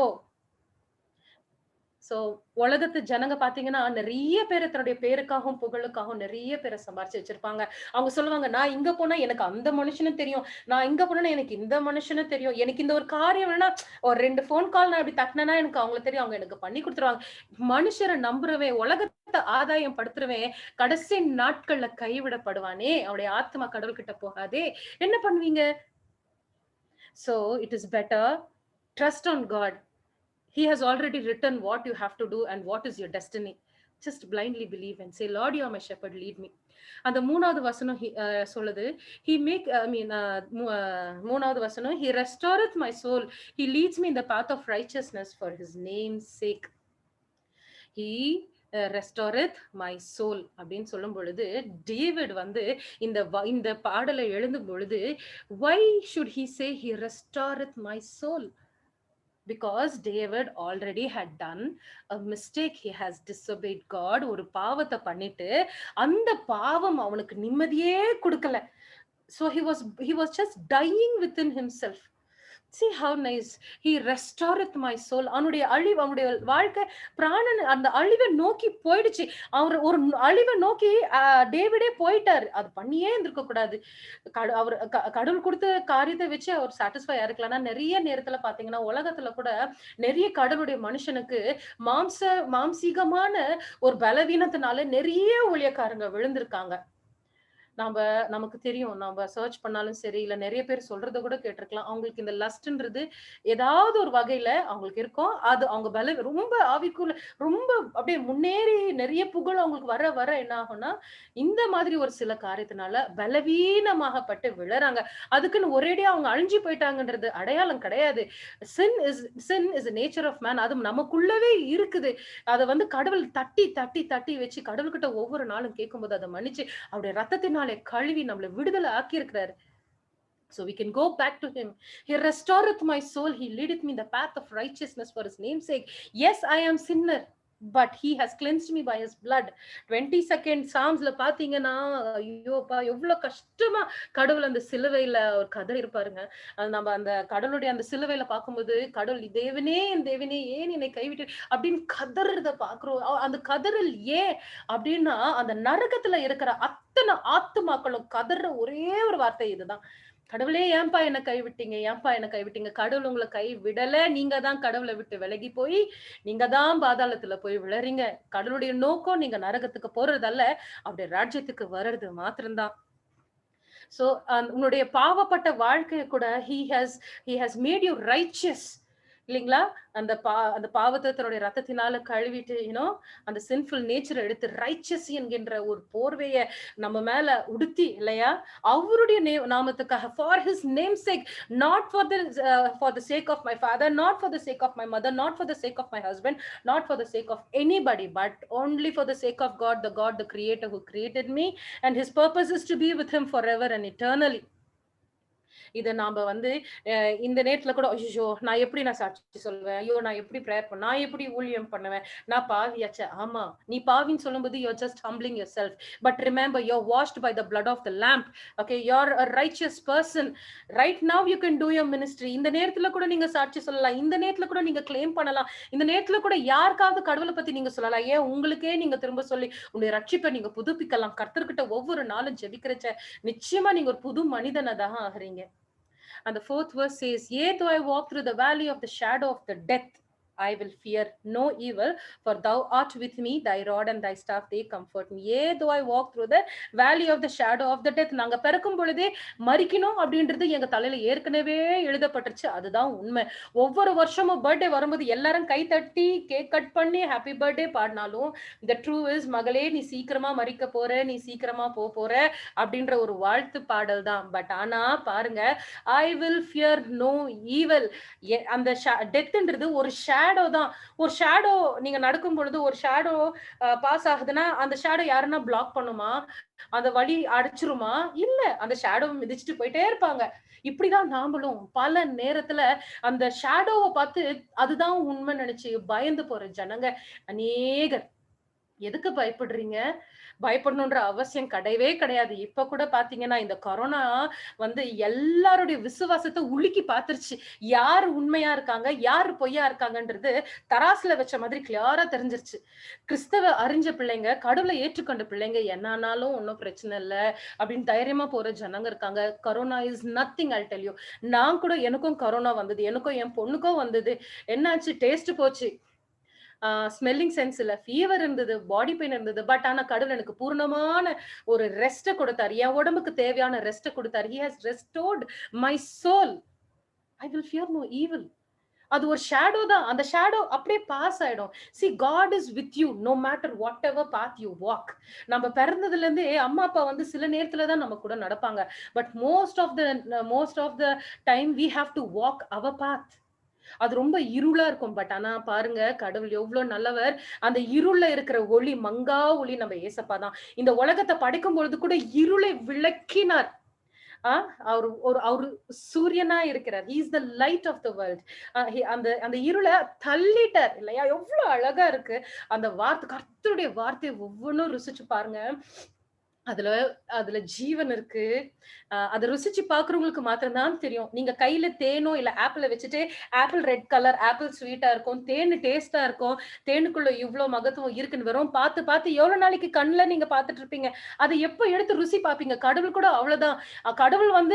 So உலகத்து ஜனங்க பாத்தீங்கன்னா நிறைய பேர் தன்னுடைய பேருக்காகவும் புகழுக்காகவும் நிறைய பேரை சம்பாரிச்சு வச்சிருப்பாங்க. அவங்க சொல்லுவாங்க, நான் இங்க போனா எனக்கு அந்த மனுஷனும் தெரியும், நான் இங்க போனா எனக்கு இந்த மனுஷனும் தெரியும், எனக்கு இந்த ஒரு காரியம் வேணா ஒரு 2 போன் கால் நான் இப்படி தட்டினா எனக்கு அவங்கள தெரியும், அவங்க எனக்கு பண்ணி கொடுத்துருவாங்க. மனுஷரை நம்புறவன், உலகத்தை ஆதாயம் படுத்துறவன் கடைசி நாட்கள்ல கைவிடப்படுவானே, அவருடைய ஆத்மா கடவுள் கிட்ட போகாதே, என்ன பண்ணுவீங்க? So it is better, trust on God. He has already written what you have to do and what is your destiny. Just blindly believe and say, Lord, you are my shepherd, lead me. அந்த மூணாவது வசனம் சொல்லுது, he make, I mean, மூணாவது வசனம், he restoreth my soul, he leads me in the path of righteousness for his name's sake. He restoreth my soul அப்படின்னு சொல்லும் பொழுது, David வந்து இந்த பாடலை எழுதும் பொழுது, why should he say he restoreth my soul? Because David already had done a mistake. He has disobeyed God. ஒரு பாவத்தை பண்ணிட்டு அந்த பாவம் அவனுக்கு நிம்மதியே கொடுக்கல. So he was just dying within himself. See how nice. He restoreth my soul. அவனுடைய அழிவு, அவனுடைய வாழ்க்கை பிராணன் அந்த அழிவை நோக்கி போயிடுச்சு. அவர் ஒரு அழிவை நோக்கி டேவிடே போயிட்டாரு. அது பண்ணியே இருந்திருக்க கூடாது. அவர் கடவுள் கொடுத்த காரியத்தை வச்சு அவர் சாட்டிஸ்ஃபை ஆயிருக்கலாம்னா, நிறைய நேரத்துல பாத்தீங்கன்னா உலகத்துல கூட நிறைய கடவுளுடைய மனுஷனுக்கு மாம்சீகமான ஒரு பலவீனத்தினால நிறைய ஊழியக்காரங்க விழுந்திருக்காங்க. நமக்கு தெரியும், நம்ம சர்ச் பண்ணாலும் சரி, இல்ல நிறைய பேர் சொல்றத கூட கேட்டிருக்கலாம், அவங்களுக்கு இந்த லஸ்ட்ன்றது ஏதாவது ஒரு வகையில அவங்களுக்கு இருக்கும். அது அவங்க ரொம்ப ஆவிக்குள்ள ரொம்ப அப்படியே முன்னேறி நிறைய புகழ் அவங்களுக்கு வர வர என்ன ஆகும்னா, இந்த மாதிரி ஒரு சில காரியத்தினால பலவீனமாகப்பட்டு விழறாங்க. அதுக்குன்னு ஒரேடியா அவங்க அழிஞ்சு போயிட்டாங்கன்றது அடையாளம் கிடையாது. sin is the nature of man. அது நமக்குள்ளவே இருக்குது. அதை வந்து கடவுள் தட்டி தட்டி தட்டி வச்சு கடவுள்கிட்ட ஒவ்வொரு நாளும் கேட்கும்போது அதை மன்னிச்சு அவருடைய ரத்தத்தினாலே கழுவி நம்மளை விடுதலை ஆக்கி இருக்கிறாரு. So we can go back to him. He restoreth my soul. He leadeth me in the path of righteousness for his name's sake. Yes, I am sinner, but he has cleansed me by his blood. 22nd Psalmsல பாத்தீங்கன்னா, ஐயோப்பா எவ்வளவு கஷ்டமா கடவுள் அந்த சிலுவையில ஒரு கதறி இருப்பாருங்க. நம்ம அந்த கடவுளுடைய அந்த சிலுவையில பார்க்கும்போது, கடவுள் தேவனே என் தேவனே ஏன் என்னை கைவிட்டு அப்படின்னு கதறத பாக்குறோம். அந்த கதறல் ஏன் அப்படின்னா, அந்த நரகத்துல இருக்கிற அத்தனை ஆத்துமாக்களும் கதற ஒரே ஒரு வார்த்தை இதுதான், கடவுளே ஏன்பா என்ன கைவிட்டீங்க, ஏன்பா என்ன கைவிட்டீங்க. கடவுள் உங்களை கை விடல, நீங்க தான் கடவுளை விட்டு விலகி போய் நீங்க தான் பாதாளத்துல போய் விழறீங்க. கடவுளுடைய நோக்கம் நீங்க நரகத்துக்கு போறதல்ல, அவருடைய ராஜ்யத்துக்கு வர்றது மாத்திரம்தான். சோ உன்னுடைய பாவப்பட்ட வாழ்க்கையை கூட he has made you righteous. இல்லைங்களா? அந்த பாவத்தை தன்னுடைய ரத்தத்தினால கழுவிட்டு அந்த சின்ஃபுல் நேச்சரை எடுத்து ரைச்சஸ் என்கின்ற ஒரு போர்வைய நம்ம மேல உடுத்தி இல்லையா, அவருடைய நாமத்துக்காக, for his name sake, not for the sake of my father, not for the sake of my mother, not for the sake of my husband, not for the sake of anybody, but only for the sake of God, the creator who created me, and his purpose is to be with him forever and eternally. இதை நாம இந்த நேரத்துல கூட ஐயோ நான் சாட்சி சொல்லுவேன், ஐயோ நான் எப்படி பிரேயர் பண்ண, நான் எப்படி ஊழியம் பண்ணுவேன், நான் பாவியாச்சே. ஆமா, நீ பாவின்னு சொல்லும்போது you're just humbling yourself, but remember you're washed by the blood of the lamb. Okay, you're a righteous person. Right now you can do your ministry. இந்த நேரத்துல கூட நீங்க சாட்சி சொல்லலாம், இந்த நேரத்துல கூட நீங்க கிளைம் பண்ணலாம், இந்த நேரத்துல கூட யாருக்காவது கடவுளை பத்தி நீங்க சொல்லலாம், ஏன் உங்களுக்கே நீங்க திரும்ப சொல்லி உங்களுடைய ரட்சிப்பை நீங்க புதுப்பிக்கலாம். கர்த்தர்கிட்ட ஒவ்வொரு நாளும் ஜெபிக்கிறச்ச நிச்சயமா நீங்க ஒரு புது மனிதனை தான் ஆகுறீங்க. And the fourth verse says, yea, though I walk through the valley of the shadow of the death, I will fear no evil, for thou art with me, thy rod and thy staff, they comfort me. Yea, though I walk through the valley of the shadow of the death. நாங்க பிறக்கும் பொழுதே மரிக்கணும் அப்படின்றது எங்க தலையில ஏற்கனவே எழுதப்பட்டுருச்சு. அதுதான் உண்மை. ஒவ்வொரு வருஷமும் பர்த்டே வரும்போது எல்லாரும் கை தட்டி கேக் கட் பண்ணி ஹாப்பி பர்த்டே பாடினாலும் the true is, மகளே நீ சீக்கிரமா மரிக்க போற, நீ சீக்கிரமா போற அப்படின்ற ஒரு வாழ்த்து பாடல் தான். பட் ஆனா பாருங்க, I will fear no evil. அந்த டெத்ன்றது ஒரு ஷேடோ தான். ஒரு ஷேடோ நீங்க நடக்கும் பொழுது ஒரு ஷேடோ பாஸ் ஆகுதுன்னா அந்த ஷேடோ யாருன்னா பிளாக் பண்ணுமா, அந்த வழி அடைச்சிருமா? இல்ல, அந்த ஷேடோ மிதிச்சுட்டு போயிட்டே இருப்பாங்க. இப்படிதான் நாமளும் பல நேரத்துல அந்த ஷேடோவை பார்த்து அதுதான் உண்மை நினைச்சு பயந்து போற ஜனங்க அநேகர். எதுக்கு பயப்படுறீங்க? பயப்படணுன்ற அவசியம் கிடையவே கிடையாது. இப்ப கூட பாத்தீங்கன்னா இந்த கொரோனா எல்லாருடைய விசுவாசத்தை உலுக்கி பாத்துருச்சு. யாரு உண்மையா இருக்காங்க, யாரு பொய்யா இருக்காங்கன்றது தராசுல வச்ச மாதிரி கிளியரா தெரிஞ்சிருச்சு. கிறிஸ்தவ அறிஞ்ச பிள்ளைங்க, கடவுளை ஏற்றுக்கொண்ட பிள்ளைங்க, என்னானாலும் ஒன்னும் பிரச்சனை இல்ல அப்படின்னு தைரியமா போற ஜனங்க இருக்காங்க. Corona is nothing, I tell you. நான் கூட, எனக்கும் கொரோனா வந்தது, எனக்கும் என் பொண்ணுக்கும் வந்தது. என்னாச்சு, டேஸ்ட் போச்சு, ஸ்மெல்லிங் சென்ஸ் இல்ல, ஃபீவர் இருந்தது, பாடி பெயின் இருந்தது. பட் ஆனா கடவுள் எனக்கு பூர்ணமான ஒரு ரெஸ்ட கொடுத்தாரு, என் உடம்புக்கு தேவையான ரெஸ்ட கொடுத்தாரு. He has restored my soul. I will fear no evil. அது ஒரு ஷேடோ தான். அந்த ஷேடோ அப்படியே பாஸ் ஆயிடும். See, God is with you no matter whatever path you walk. நம்ம பிறந்ததுல இருந்தே அம்மா அப்பா சில நேரத்துல தான் நம்ம கூட நடப்பாங்க. But most of the time we have to walk our path. அது ரொம்ப இருளா இருக்கும். பட் ஆனா பாருங்க, கடவுள் எவ்வளவு நல்லவர். அந்த இருள்ல இருக்கிற ஒளி, மங்கா ஒளி நம்ம ஏசப்பா தான். இந்த உலகத்தை படைக்கும் பொழுது கூட இருளை விளக்கினார். அவரு சூரியனா இருக்கிறார். He is the light of the world. அந்த இருளை தள்ளிட்டார் இல்லையா? எவ்வளவு அழகா இருக்கு அந்த வார்த்தை. கர்த்தருடைய வார்த்தை ஒவ்வொன்றும் ருசிச்சு பாருங்க. அதுல ஜீவன் இருக்கு. அதை ருசிச்சு பாக்குறவங்களுக்கு மாத்திரம்தான் தெரியும். நீங்க கையில தேனோ இல்ல ஆப்பிள வச்சுட்டு, ஆப்பிள் ரெட் கலர், ஆப்பிள் ஸ்வீட்டா இருக்கும், தேனு டேஸ்டா இருக்கும், தேனுக்குள்ள இவ்வளவு மகத்துவம் இருக்குன்னு வரும். பார்த்து எவ்வளவு நாளைக்கு கண்ணுல நீங்க பாத்துட்டு இருப்பீங்க. அதை எப்ப எடுத்து ருசி பாப்பீங்க? கடவுள் கூட அவ்வளவுதான். கடவுள்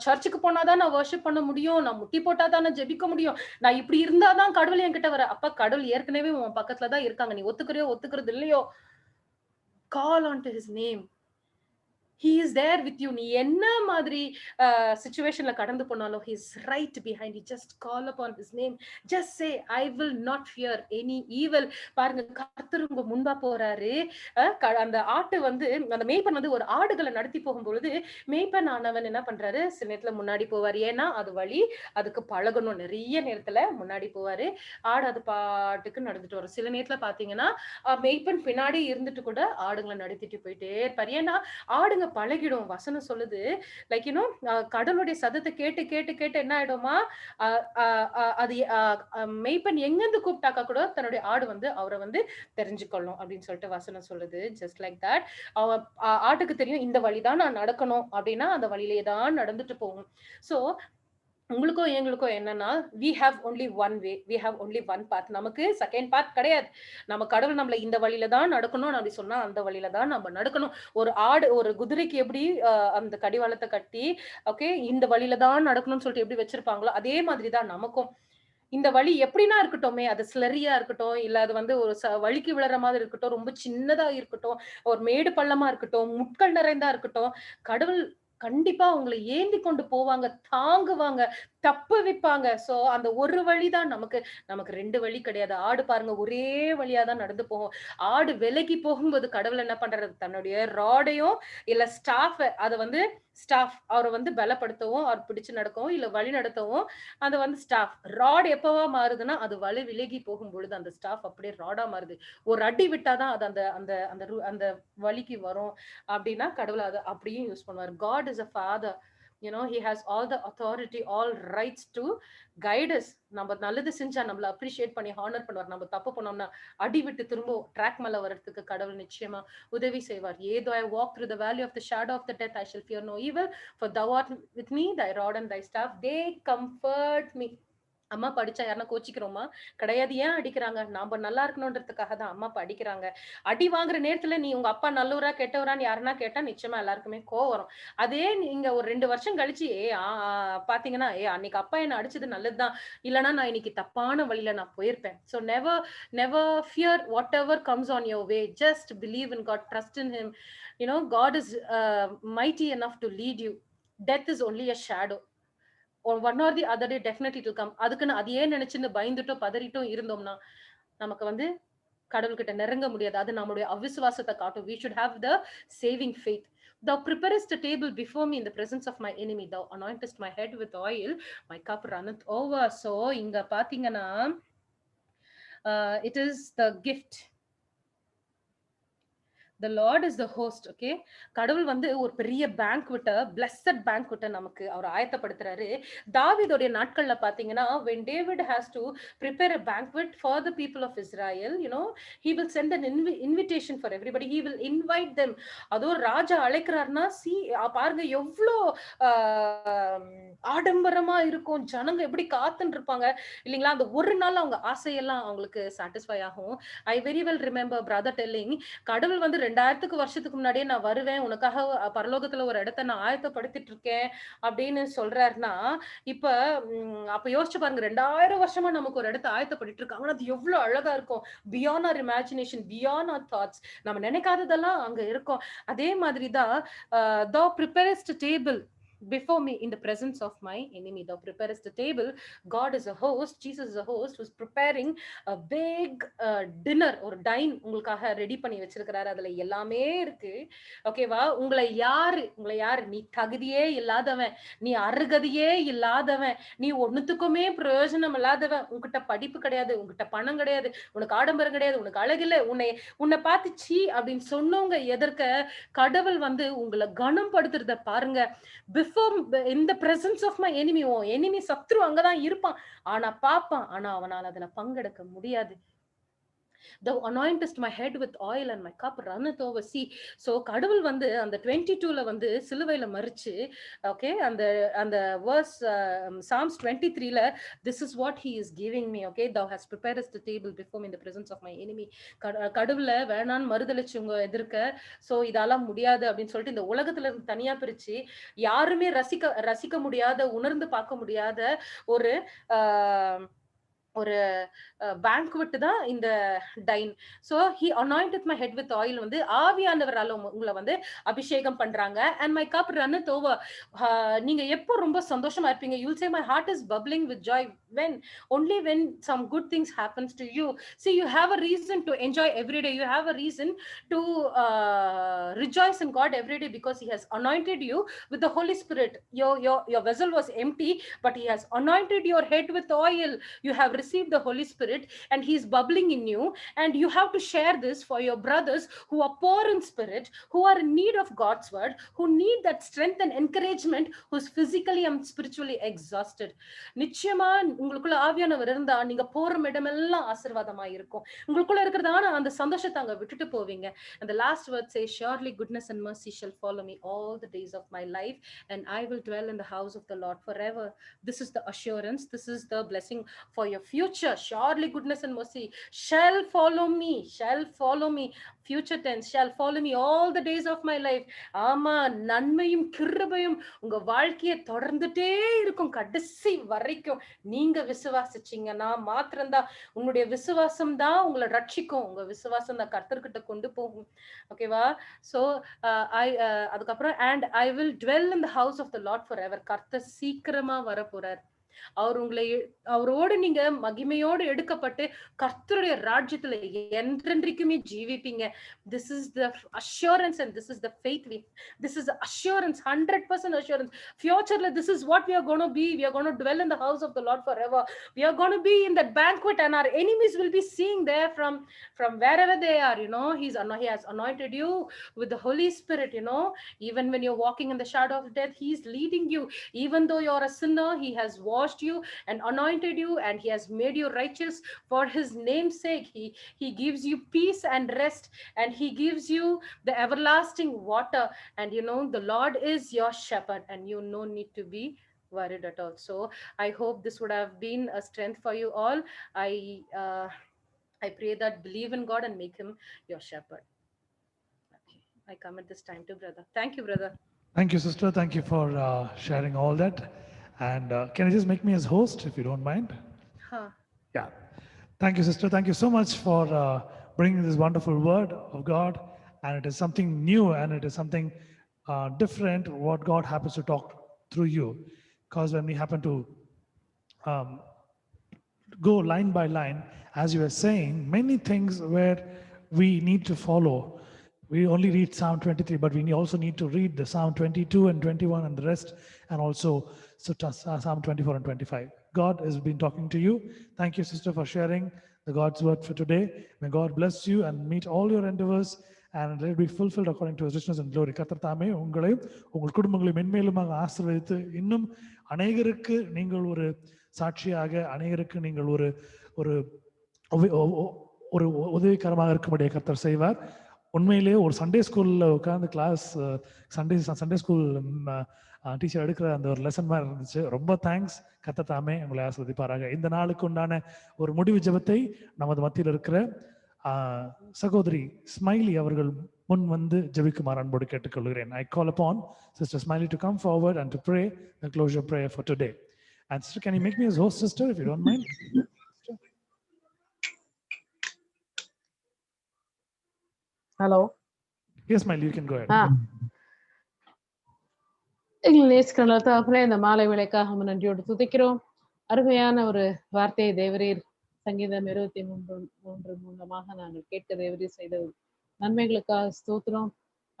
சர்ச்சுக்கு போனாதான் நான் வர்ஷிப் பண்ண முடியும், நான் முட்டி போட்டாதான் நான் ஜெபிக்க முடியும், நான் இப்படி இருந்தாதான் கடவுள் என்கிட்ட வர. அப்ப கடவுள் ஏற்கனவே உன் பக்கத்துலதான் இருக்காங்க. நீ ஒத்துக்கிறது இல்லையோ, call on to his name. He is there with you. நீ என்ன மாதிரி சிச்சுவேஷன்ல கடந்து போனாலும் he is right behind you. Just call upon his name. Just say, I will not fear any evil. பாருங்க, கர்த்தர் உங்க முன்பா போறாரு. அந்த ஆட்டு அந்த மேய்ப்பன் ஒரு ஆடுகளை நடத்தி போகும்பொழுது மேய்ப்பன் ஆனவன் என்ன பண்றாரு? சில நேரத்துல முன்னாடி போவாரு. ஏன்னா அது வழி, அதுக்கு பழகணும். நிறைய நேரத்துல முன்னாடி போவாரு, ஆடு அது பாட்டுக்கு நடந்துட்டு வரும். சில நேரத்துல பாத்தீங்கன்னா மேய்ப்பன் பின்னாடி இருந்துட்டு கூட ஆடுகளை நடத்திட்டு போயிட்டே இருப்பாரு. ஏன்னா ஆடுங்க பழகிடும். வசனம் சொல்லுது, லைக் கடவுளுடைய சத்தத்தை கேட்டு கேட்டு கேட்டு என்ன ஆயிடுமா, அது மெய்ப்பன் எங்கிருந்து கூப்பிட்டாக்கா கூட தன்னுடைய ஆடு அவரை தெரிஞ்சுக்கொள்ளும் அப்படின்னு சொல்லிட்டு வசனம் சொல்லுது. ஜஸ்ட் லைக் தட் ஆட்டுக்கு தெரியும் இந்த வழிதான் நான் நடக்கணும் அப்படின்னா அந்த வழியிலே தான் நடந்துட்டு போகும். சோ உங்களுக்கும் எங்களுக்கும் என்னன்னா, we have only one way, we have only one path. நமக்கு செகண்ட் பாத் கிடையாது. நம்ம கடவுள் நம்மள இந்த வழியில தான் நடக்கணும் அப்படி சொன்னா அந்த வழியில தான் நம்ம நடக்கணும். ஒரு குதிரைக்கு எப்படி அந்த கடிவாளத்தை கட்டி ஓகே இந்த வழியில தான் நடக்கணும்னு சொல்லிட்டு எப்படி வச்சிருப்பாங்களோ அதே மாதிரிதான் நமக்கும். இந்த வழி எப்படின்னா இருக்கட்டுமே, அது ஸ்லரியா இருக்கட்டும், இல்ல அது ஒரு வழிக்கு விழற மாதிரி இருக்கட்டும், ரொம்ப சின்னதா இருக்கட்டும், ஒரு மேடு பள்ளமா இருக்கட்டும், முட்கள் நிறைந்தா இருக்கட்டும், கடவுள் கண்டிப்பா உங்களை ஏந்தி கொண்டு போவாங்க, தாங்குவாங்க, தப்பு வைப்பாங்க. சோ அந்த ஒரு வழிதான் நமக்கு. நமக்கு 2 வழி கிடையாது. ஆடு பாருங்க ஒரே வழியா தான் நடந்து போகும். ஆடு விலகி போகும்போது கடவுள் என்ன பண்றாரு? தன்னுடைய ராடையும் இல்ல அத வந்து அவர வந்து பலப்படுத்தவும், அவர் பிடிச்சு நடக்கவும், இல்ல வழி நடத்தவும், அது வந்து ராட் எப்பவா மாறுதுன்னா, அது வலு விலகி போகும்பொழுது அந்த அப்படியே ராடா மாறுது. ஒரு அடி விட்டா தான் அது அந்த அந்த அந்த அந்த வழிக்கு வரும். அப்படின்னா கடவுள் அத அப்படியும் யூஸ் பண்ணுவாரு. God is a father. He has all the authority, all rights to guide us. நம்ம நல்லது செஞ்சா நம்மள அப்ரிஷியேட் பண்ணி ஹானர் பண்ணுவார். நம்ம தப்பு பண்ணோம்னா அடி விட்டு திரும்ப ட்ராக் மேல வரதுக்கு கடவுள் நிச்சயமா உதவி செய்வார். ஏதோ I walk through the valley of the shadow of the death, I shall fear no evil, for thou art with me, thy rod and thy staff, they comfort me. அம்மா அப்பா அடிச்சா யாருன்னா கோச்சிக்கிறோமா? கிடையாது. ஏன் அடிக்கிறாங்க? நாம நல்லா இருக்கணும்ன்றதுக்காக தான் அம்மா அப்பா அடிக்கிறாங்க. அடி வாங்குற நேரத்துல நீ உங்க அப்பா நல்லவரா கெட்டவரான்னு யாருன்னா கேட்டா நிச்சயமா எல்லாருக்குமே கோவம் வரும். அதே நீங்க ஒரு 2 வருஷம் கழிச்சு பாத்தீங்கன்னா, அன்னைக்கு அப்பா என்ன அடிச்சது நல்லதுதான். இல்லன்னா நான் இன்னைக்கு தப்பான வழியில நான் போயிருப்பேன். So never fear whatever comes on your way. Just believe in God, trust in him. God is mighty enough to lead you. Death is only a shadow. One or the other day definitely it will come. அதுக்குன்னு அதையே நினைச்சுன்னு பயந்துட்டோ பதறிட்டும் இருந்தோம்னா நமக்கு வந்து கடவுள்கிட்ட நெருங்க முடியாது. அது நம்மளுடைய அவிசுவாசத்தை காட்டும். We should have the saving faith. Thou preparest a table before me in the presence of my enemy. Thou anointest my head with oil. My cup runneth over. So இங்க பாத்தீங்கன்னா it is the gift. The Lord is the host. Okay, கடவுள் வந்து ஒரு பெரிய பேங்க்வெட்ட, blessed banquet நமக்கு அவர் ஆயத்தப்படுத்துறாரு. தாவீதுடைய நாட்கள்ல பாத்தீங்கன்னா, when David has to prepare a banquet for the people of Israel, he will send an invitation for everybody. He will invite them. அதோ ராஜா அழைக்கிறார்னா பாருங்க எவ்வளோ ஆடம்பரமா இருக்கும். ஜனங்க எப்படி காத்துன்னு இருப்பாங்க இல்லைங்களா? அந்த ஒரு நாள் அவங்க ஆசையெல்லாம் அவங்களுக்கு சாட்டிஸ்ஃபை ஆகும். I very well remember brother telling, கடவுள் வந்து 2000 வருஷத்துக்கு முன்னாடியே நான் வருவேன், உனக்காக பரலோகத்துல ஒரு இடத்தை நான் ஆயத்தப்படுத்திட்டு இருக்கேன் அப்படின்னு சொல்றாருன்னா, இப்ப அப்ப யோசிச்சு பாருங்க, 2000 வருஷமா நமக்கு ஒரு இடத்தை ஆயத்தப்பட்டு இருக்காங்க. அது எவ்வளவு அழகா இருக்கும். Beyond our imagination, beyond our thoughts. நம்ம நினைக்காததெல்லாம் அங்க இருக்கும். அதே மாதிரிதான் thou preparest a table before me in the presence of my enemy. Thou preparest a table. God is a host, Jesus is a host who's preparing a big dinner or dine உங்களுக்காக ready பண்ணி வச்சிருக்கிறாரு. அதுல எல்லாமே இருக்கு. ஓகேவா? உங்களை யாரு நீ தகுதியே இல்லாதவன், நீ அருகதையே இல்லாதவன், நீ ஒண்ணுத்துக்குமே பிரயோஜனம் இல்லாதவன், உன்கிட்ட படிப்பு கிடையாது, உன்கிட்ட பணம் கிடையாது, உனக்கு ஆடம்பரம் கிடையாது, உனக்கு அழகில்லை, உன்னை பார்த்து சீ அப்படின்னு சொன்னவங்க எதற்க கடவுள் வந்து உங்களை கனம் படுத்துறத பாருங்க. Before in the presence of my enemy, enemy சத்ரு அங்கதான் இருப்பான், ஆனா பாப்பான், ஆனா அவனால் அதுல பங்கெடுக்க முடியாது. Thou anointest my head with oil and my cup runneth over. See, so கடவுள் வந்து அந்த 22ல வந்து சிலுவையில மரிச்சு, okay, அந்த verse Psalms 23ல this is what he is giving me. Okay, thou hast prepared the table before me in the presence of my enemy. கடவுள வேணான்னு மறுதலிச்சுங்க எதிர்க்க. So இதெல்லாம் முடியாது அப்படின்னு சொல்லிட்டு இந்த உலகத்துல இருந்து தனியா பிரிச்சு யாருமே ரசிக்க முடியாத, உணர்ந்து பார்க்க முடியாத ஒரு பேங்க்வெட் தான் இந்த time. So he anointed my head with oil. வந்து ஆவியானவரால உங்களை வந்து அபிஷேகம் பண்றாங்க. and my cup runneth over. நீங்க எப்போ ரொம்ப சந்தோஷமா இருப்பீங்க? you'll say my heart is bubbling with joy. Only when some good things happens to you. See, you have a reason to enjoy every day. You have a reason to rejoice in God every day because he has anointed you with the Holy Spirit. Your vessel was empty, but he has anointed your head with oil. You have received the Holy Spirit and he is bubbling in you, and you have to share this for your brothers who are poor in spirit, who are in need of God's word, who need that strength and encouragement, who's physically and spiritually exhausted. நிச்சயமா உங்களுக்குள்ள ஆவியானவர் இருந்தா நீங்க போற இடமெல்லாம் ஆசீர்வாதமா இருக்கும். உங்களுக்குள்ள இருக்கிறதான அந்த சந்தோஷத்தை அங்க விட்டுட்டு போவீங்க. and the last word says, surely goodness and mercy shall follow me all the days of my life, and I will dwell in the house of the Lord forever. This is the assurance, this is the blessing for your future, surely goodness and mercy shall follow me, future tense, shall follow me all the days of my life. ஆமா, நன்மையும் கிருபையும் உங்க வாழ்க்கையை தொடர்ந்துட்டே இருக்கும் கடைசி வரைக்கும். நீங்க விசுவாசிச்சீங்கன்னா மாத்திரம்தான், உங்களுடைய விசுவாசம் தான் உங்களை ரட்சிக்கும், உங்க விசுவாசம் தான் கர்த்தர்கிட்ட கொண்டு போகும். ஓகேவா? சோ அதுக்கப்புறம் and I will dwell in the house of the Lord forever. கர்த்தர் சீக்கிரமா வர போறார். அவரோடு நீங்க மகிமையோடு எடுக்கப்பட்டு கர்த்தருடைய ராஜ்யத்துல என்றென்றைக்குமே ஜீவிப்பீங்க. This is the assurance and this is the faith this is the assurance, 100% assurance. Futurely this is what we are going to be. We are going to dwell in the house of the Lord forever. We are going to be in that banquet and our enemies will be seeing there from wherever they are. He has anointed you with the Holy Spirit. Even when you're walking in the shadow of death, He's leading you. Even though you're a sinner, He has washed you and anointed you, and He has made you righteous for His name's sake. He gives you peace and rest, and He gives you the everlasting water. And the Lord is your shepherd, and you no need to be worried at all. So I hope this would have been a strength for you all. I pray that believe in God and make Him your shepherd. Okay, I come at this time to brother. Thank you, brother. Thank you, sister. Thank you for sharing all that. And can you just make me as host, if you don't mind? Yeah. Thank you, sister. Thank you so much for bringing this wonderful word of God. And it is something new, and it is something different what God happens to talk through you. Because when we happen to go line by line, as you were saying, many things where we need to follow. We only read Psalm 23, but we also need to read the Psalm 22 and 21 and the rest, and also Psalm 24 and 25. God has been talking to you. Thank you, sister, for sharing the God's word for today. May God bless you and meet all your endeavors, and let it be fulfilled according to His richness and glory. கர்த்தர் தாமே உங்களையும் உங்கள் குடும்பங்களையும் மென்மேலுமாக ஆசீர்வதித்து இன்னும் அநேகருக்கு நீங்கள் ஒரு சாட்சியாக, அநேகருக்கு நீங்கள் ஒரு ஒரு ஒரு உதவிகரமாக இருக்கும்படியாக கர்த்தர் செய்வார். உண்மையிலேயே ஒரு சண்டே ஸ்கூலில் உட்காந்து கிளாஸ் சண்டே ஸ்கூல் டீச்சர் எடுக்கிற அந்த ஒரு லெசன் மாதிரி இருந்துச்சு. ரொம்ப தேங்க்ஸ். கர்த்தர் தாமே உங்களை ஆசீர்வதிப்பாராக. இந்த நாளுக்கு உண்டான ஒரு முடிவு ஜெபத்தை நமது மத்தியில் இருக்கிற சகோதரி ஸ்மைலி அவர்கள் முன் வந்து ஜெபிக்குமாறு அன்போடு கேட்டுக்கொள்கிறேன். I call upon Sister Smiley to come forward and to pray the closure prayer for today. And sister, can you make me as host, sister, if you don't mind? Hello. Yes, Smiley, you can go ahead. எங்கள் நேசிக்கிற தகப்பனே, இந்த மாலை வேளைக்காக நன்றியோடு துதிக்கிறோம். அருமையான ஒரு வார்த்தையை தேவரீர் சங்கீதம் 23 மூலமாக நாங்கள் கேட்க தேவரீர் செய்த நன்மைகளுக்காக ஸ்தோத்திரம்.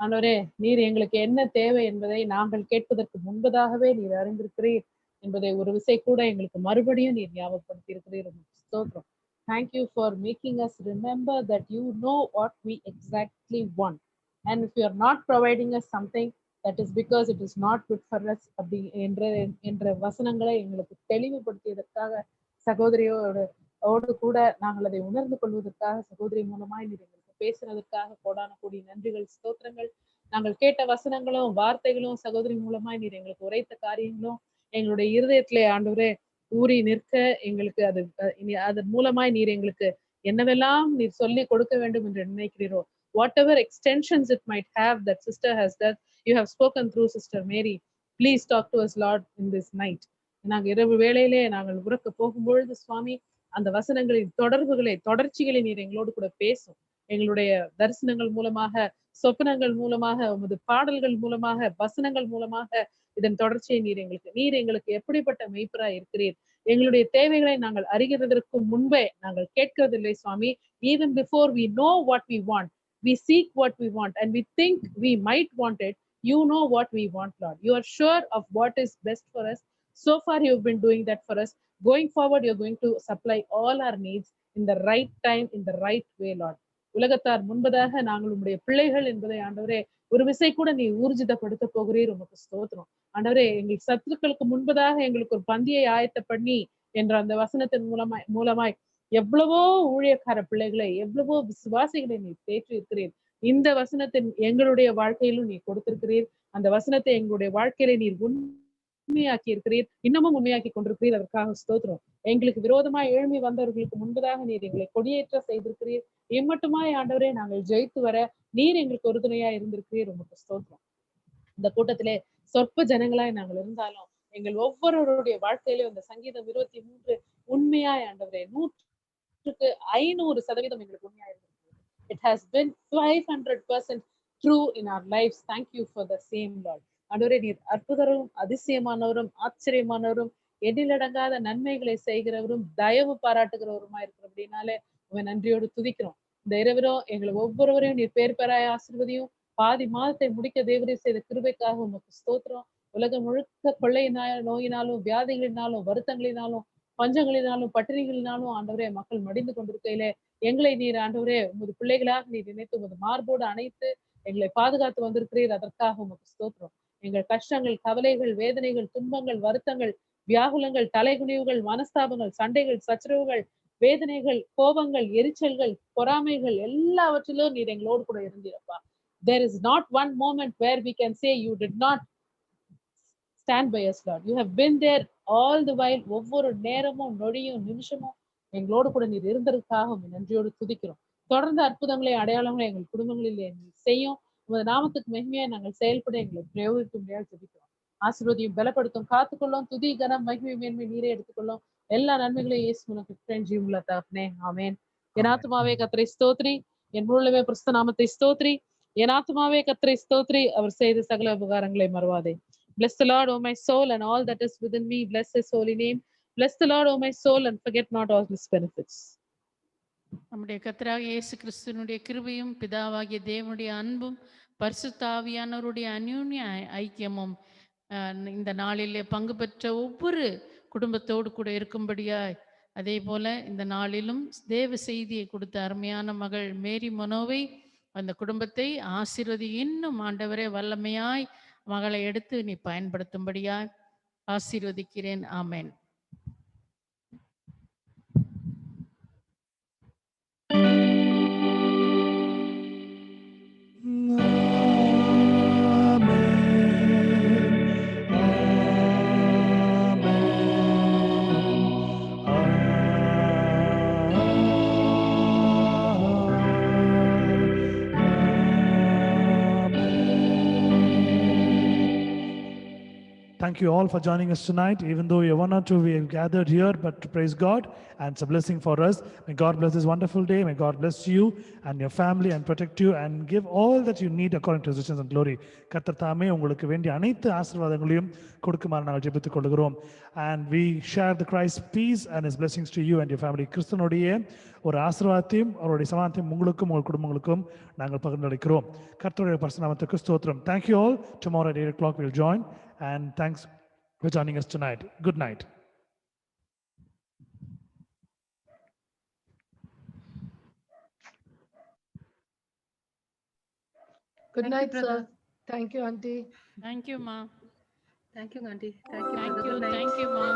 ஆண்டவரே, நீர் எங்களுக்கு என்ன தேவை என்பதை நாங்கள் கேட்பதற்கு முன்பதாகவே நீர் அறிந்திருக்கிறீர் என்பதை ஒரு விசை கூட எங்களுக்கு மறுபடியும் நீர் ஞாபகப்படுத்தி இருக்கிறீர். ஸ்தோத்திரம். Thank you for making us remember that you know what we exactly want. And if you are not providing us something, that is because it is not good for us. அப்படி என்ற வசனங்களை எங்களுக்கு தெளிவுபடுத்தியதற்காக சகோதரியோடு கூட நாங்கள் அதை உணர்ந்து கொள்வதற்காக சகோதரி மூலமாய் நீர் எங்களுக்கு பேசுனதற்காக கோடான கூடிய நன்றிகள், ஸ்தோத்திரங்கள். நாங்கள் கேட்ட வசனங்களும் வார்த்தைகளும் சகோதரி மூலமாய் நீர் எங்களுக்கு உரைத்த காரியங்களும் எங்களுடைய இருதயத்திலே ஆண்டவரே ஊறி நிற்க எங்களுக்கு அதன் மூலமாய் நீர் எங்களுக்கு என்னவெல்லாம் நீர் சொல்லி கொடுக்க வேண்டும் என்று நினைக்கிறீரோ, whatever extensions it might have that sister has done, you have spoken through Sister Mary. Please talk to us, Lord, in this night. நாங்கள் இரவு வேளையிலே நாங்கள் உறக்க போகும்பொழுது சுவாமி, அந்த வசனங்களின் தொடர்ச்சிகளை நீர் எங்களோடு கூட பேசும். எங்களுடைய தரிசனங்கள் மூலமாக, சொப்பனங்கள் மூலமாக, உமது பாடல்கள் மூலமாக, வசனங்கள் மூலமாக இதன் தொடர்ச்சியை நீர் எங்களுக்கு எப்படிப்பட்ட மெய்ப்பராய் இருக்கிறீர். எங்களுடைய தேவைகளை நாங்கள் அறிகிறதற்கு முன்பே நாங்கள் கேட்கிறதில்லை சுவாமி. Even before we know what we want, we seek what we want and we think we might want it. You know what we want, Lord. You are sure of what is best for us. So far you've been doing that for us. Going forward, you're going to supply all our needs in the right time, in the right way, Lord. உலகத்தார் முன்பதாக நாங்கள் உங்களுடைய பிள்ளைகள் என்பதை ஆண்டவரே ஒரு விசை கூட நீ ஊர்ஜிதப்படுத்த போகிறீர். உமக்கு ஸ்தோத்திரம் ஆண்டவரே. எங்கள் சத்துருக்களுக்கு முன்பதாக எங்களுக்கு ஒரு பந்தியை ஆயத்த பண்ணி என்ற அந்த வசனத்தின் மூலமாய் எவ்வளவோ ஊழியக்கார பிள்ளைகளை, எவ்வளவோ விசுவாசிகளை நீ தேற்றி இருக்கிறீர். இந்த வசனத்தின் எங்களுடைய வாழ்க்கையிலும் நீ கொடுத்திருக்கிறீர். அந்த வசனத்தை எங்களுடைய வாழ்க்கையில நீர் உண்மையாக்கி இருக்கிறீர், இன்னமும் உண்மையாக்கி கொண்டிருக்கிறீர். அதற்காக ஸ்தோத்திரம். எங்களுக்கு விரோதமாய் எழும்பி வந்தவர்களுக்கு முன்பதாக நீர் எங்களை கொடியேற்ற செய்திருக்கிறீர். இம்மட்டுமாய் ஆண்டவரே நாங்கள் ஜெயித்து வர நீர் எங்களுக்கு உறுதுணையா இருந்திருக்கிறீர். உங்களுக்கு ஸ்தோத்திரம். இந்த கூட்டத்திலே சொற்ப ஜனங்களாய் நாங்கள் இருந்தாலும் எங்கள் ஒவ்வொருவருடைய வாழ்க்கையிலும் இந்த சங்கீதம் 23 உண்மையாய் ஆண்டவரே 100% எங்களுக்கு உண்மையா இருந்திருக்கிறது. It has been 500% true in our lives. Thank you for the same, Lord. ஆண்டவரே நீர் அற்புதரும் அதிசயமானவரும் ஆச்சரியமானவரும் எண்ணிலடங்காத நன்மைகளை செய்கிறவரும் தயவு பாராட்டுகிறவருமா இருக்கிறபடினாலே உங்க நன்றியோடு துதிக்கிறோம். இந்த இரவிலும் எங்களை ஒவ்வொருவரையும் நீர் பேர் பெறாய ஆசீர்வதியும். பாதி மாதத்தை முடிக்க தேவரே செய்த கிருபைக்காக உமக்கு ஸ்தோத்திரம். உலகம் முழுக்க நோயினாலும் வியாதிகளினாலும் வருத்தங்களினாலும் பஞ்சங்களினாலும் பட்டினிகளினாலும் ஆண்டவரே மக்கள் மடிந்து கொண்டிருக்கையிலே எங்களை நீர் ஆண்டவரே உமது பிள்ளைகளாக நீர் நினைத்து உமது மார்போடு அணைத்து எங்களை பாதுகாத்து வந்திருக்கிறீர். அதற்காக உமக்கு ஸ்தோத்திரம். எங்கள் கஷ்டங்கள், கவலைகள், வேதனைகள், துன்பங்கள், வருத்தங்கள், வியாகுலங்கள், தலைகுனிவுகள், மனஸ்தாபங்கள், சண்டைகள், சச்சரவுகள், வேதனைகள், கோபங்கள், எரிச்சல்கள், பொறாமைகள் எல்லாவற்றிலும் நீர் எங்களோடு கூட இருந்தீரப்பா. There is not one moment where we can say you did not stand by us, Lord. You have been there all the while. ஒவ்வொரு நேரமும் நொடியும் நிமிஷமும் எங்களோடு கூட நீர் இருந்ததற்காக நன்றியோடு துதிக்கிறோம். தொடர்ந்து அற்புதங்களை அடையாளங்களை எங்கள் குடும்பங்களில் செய்யும். உமது நாமத்துக்கு மகிமையா நாங்கள் செயல்பட எங்களை பிரயோகிக்கும்படியாக துதிக்கிறோம். ஆசீர்வதியும் பலப்படுத்தும் காத்துக்கொள்ளும். துதி கனம் மகிமை மேன்மை நீரே எடுத்துக்கொள்ளும். எல்லா நன்மைகளையும் இயேசு உனக்கு ஜீவனுள்ள தகப்பனே, ஆமென். என் ஆத்துமாவே கர்த்தரை ஸ்தோத்திரி, என் முழுமே பரிசுத்த நாமத்தை ஸ்தோத்திரி. என் ஆத்துமாவே கர்த்தரை ஸ்தோத்திரி, அவர் செய்த சகல உபகாரங்களை மறவாதே. Bless the Lord, O my soul, and all that is within me. Bless his holy name. Bless the Lord, O my soul, and forget not all his benefits. நம்முடைய கர்த்தராகிய இயேசு கிறிஸ்துவினுடைய கிருபையும் பிதாவாகிய தேவனுடைய அன்பும் பரிசுத்த ஆவியானவருடைய அந்யோன்ய ஐக்கியமும் இந்த நாளிலே பங்கு பெற்ற ஒவ்வொரு குடும்பத்தோடு கூட இருக்கும்படியாய், அதே போல இந்த நாளிலும் தேவ செய்தியை கொடுத்த அருமையான மகள் மேரி மனோவை அந்த குடும்பத்தை ஆசீர்வதி. இன்னும் ஆண்டவரே வல்லமையாய் மகளை எடுத்து நீ பயன்படுத்தும்படியாய் ஆசீர்வதிக்கிறேன். ஆமென். Thank you all for joining us tonight. Even though you're one or two, we have gathered here, but praise God, and it's a blessing for us. May God bless this wonderful day. May God bless you and your family and protect you and give all that you need according to his riches and glory. கர்த்தர் தாமே உங்களுக்கு வேண்டிய அனைத்து ஆசீர்வாதங்களையும் கொடுக்குமாறு நாங்கள் ஜெபித்துக் கொள்கிறோம். And we share the Christ's peace and his blessings to you and your family. கிறிஸ்துவனுடைய ஒரு ஆசீர்வாதத்தையும் அவருடைய சமாதானத்தையும் உங்களுக்கும் உங்கள் குடும்பங்களுக்கும் நாங்கள் பகிர்ந்தளிக்கிறோம். கர்த்தருடைய பரிசுத்த நாமத்துக்கு ஸ்தோத்திரம். Thank you all. Tomorrow at 8 o'clock we'll join. And thanks for joining us tonight. Good night. Good night, sir. Thank you, auntie. Thank you, ma. Thank you, auntie. Thank you. Thank brother. you. Good night. Thank you, ma.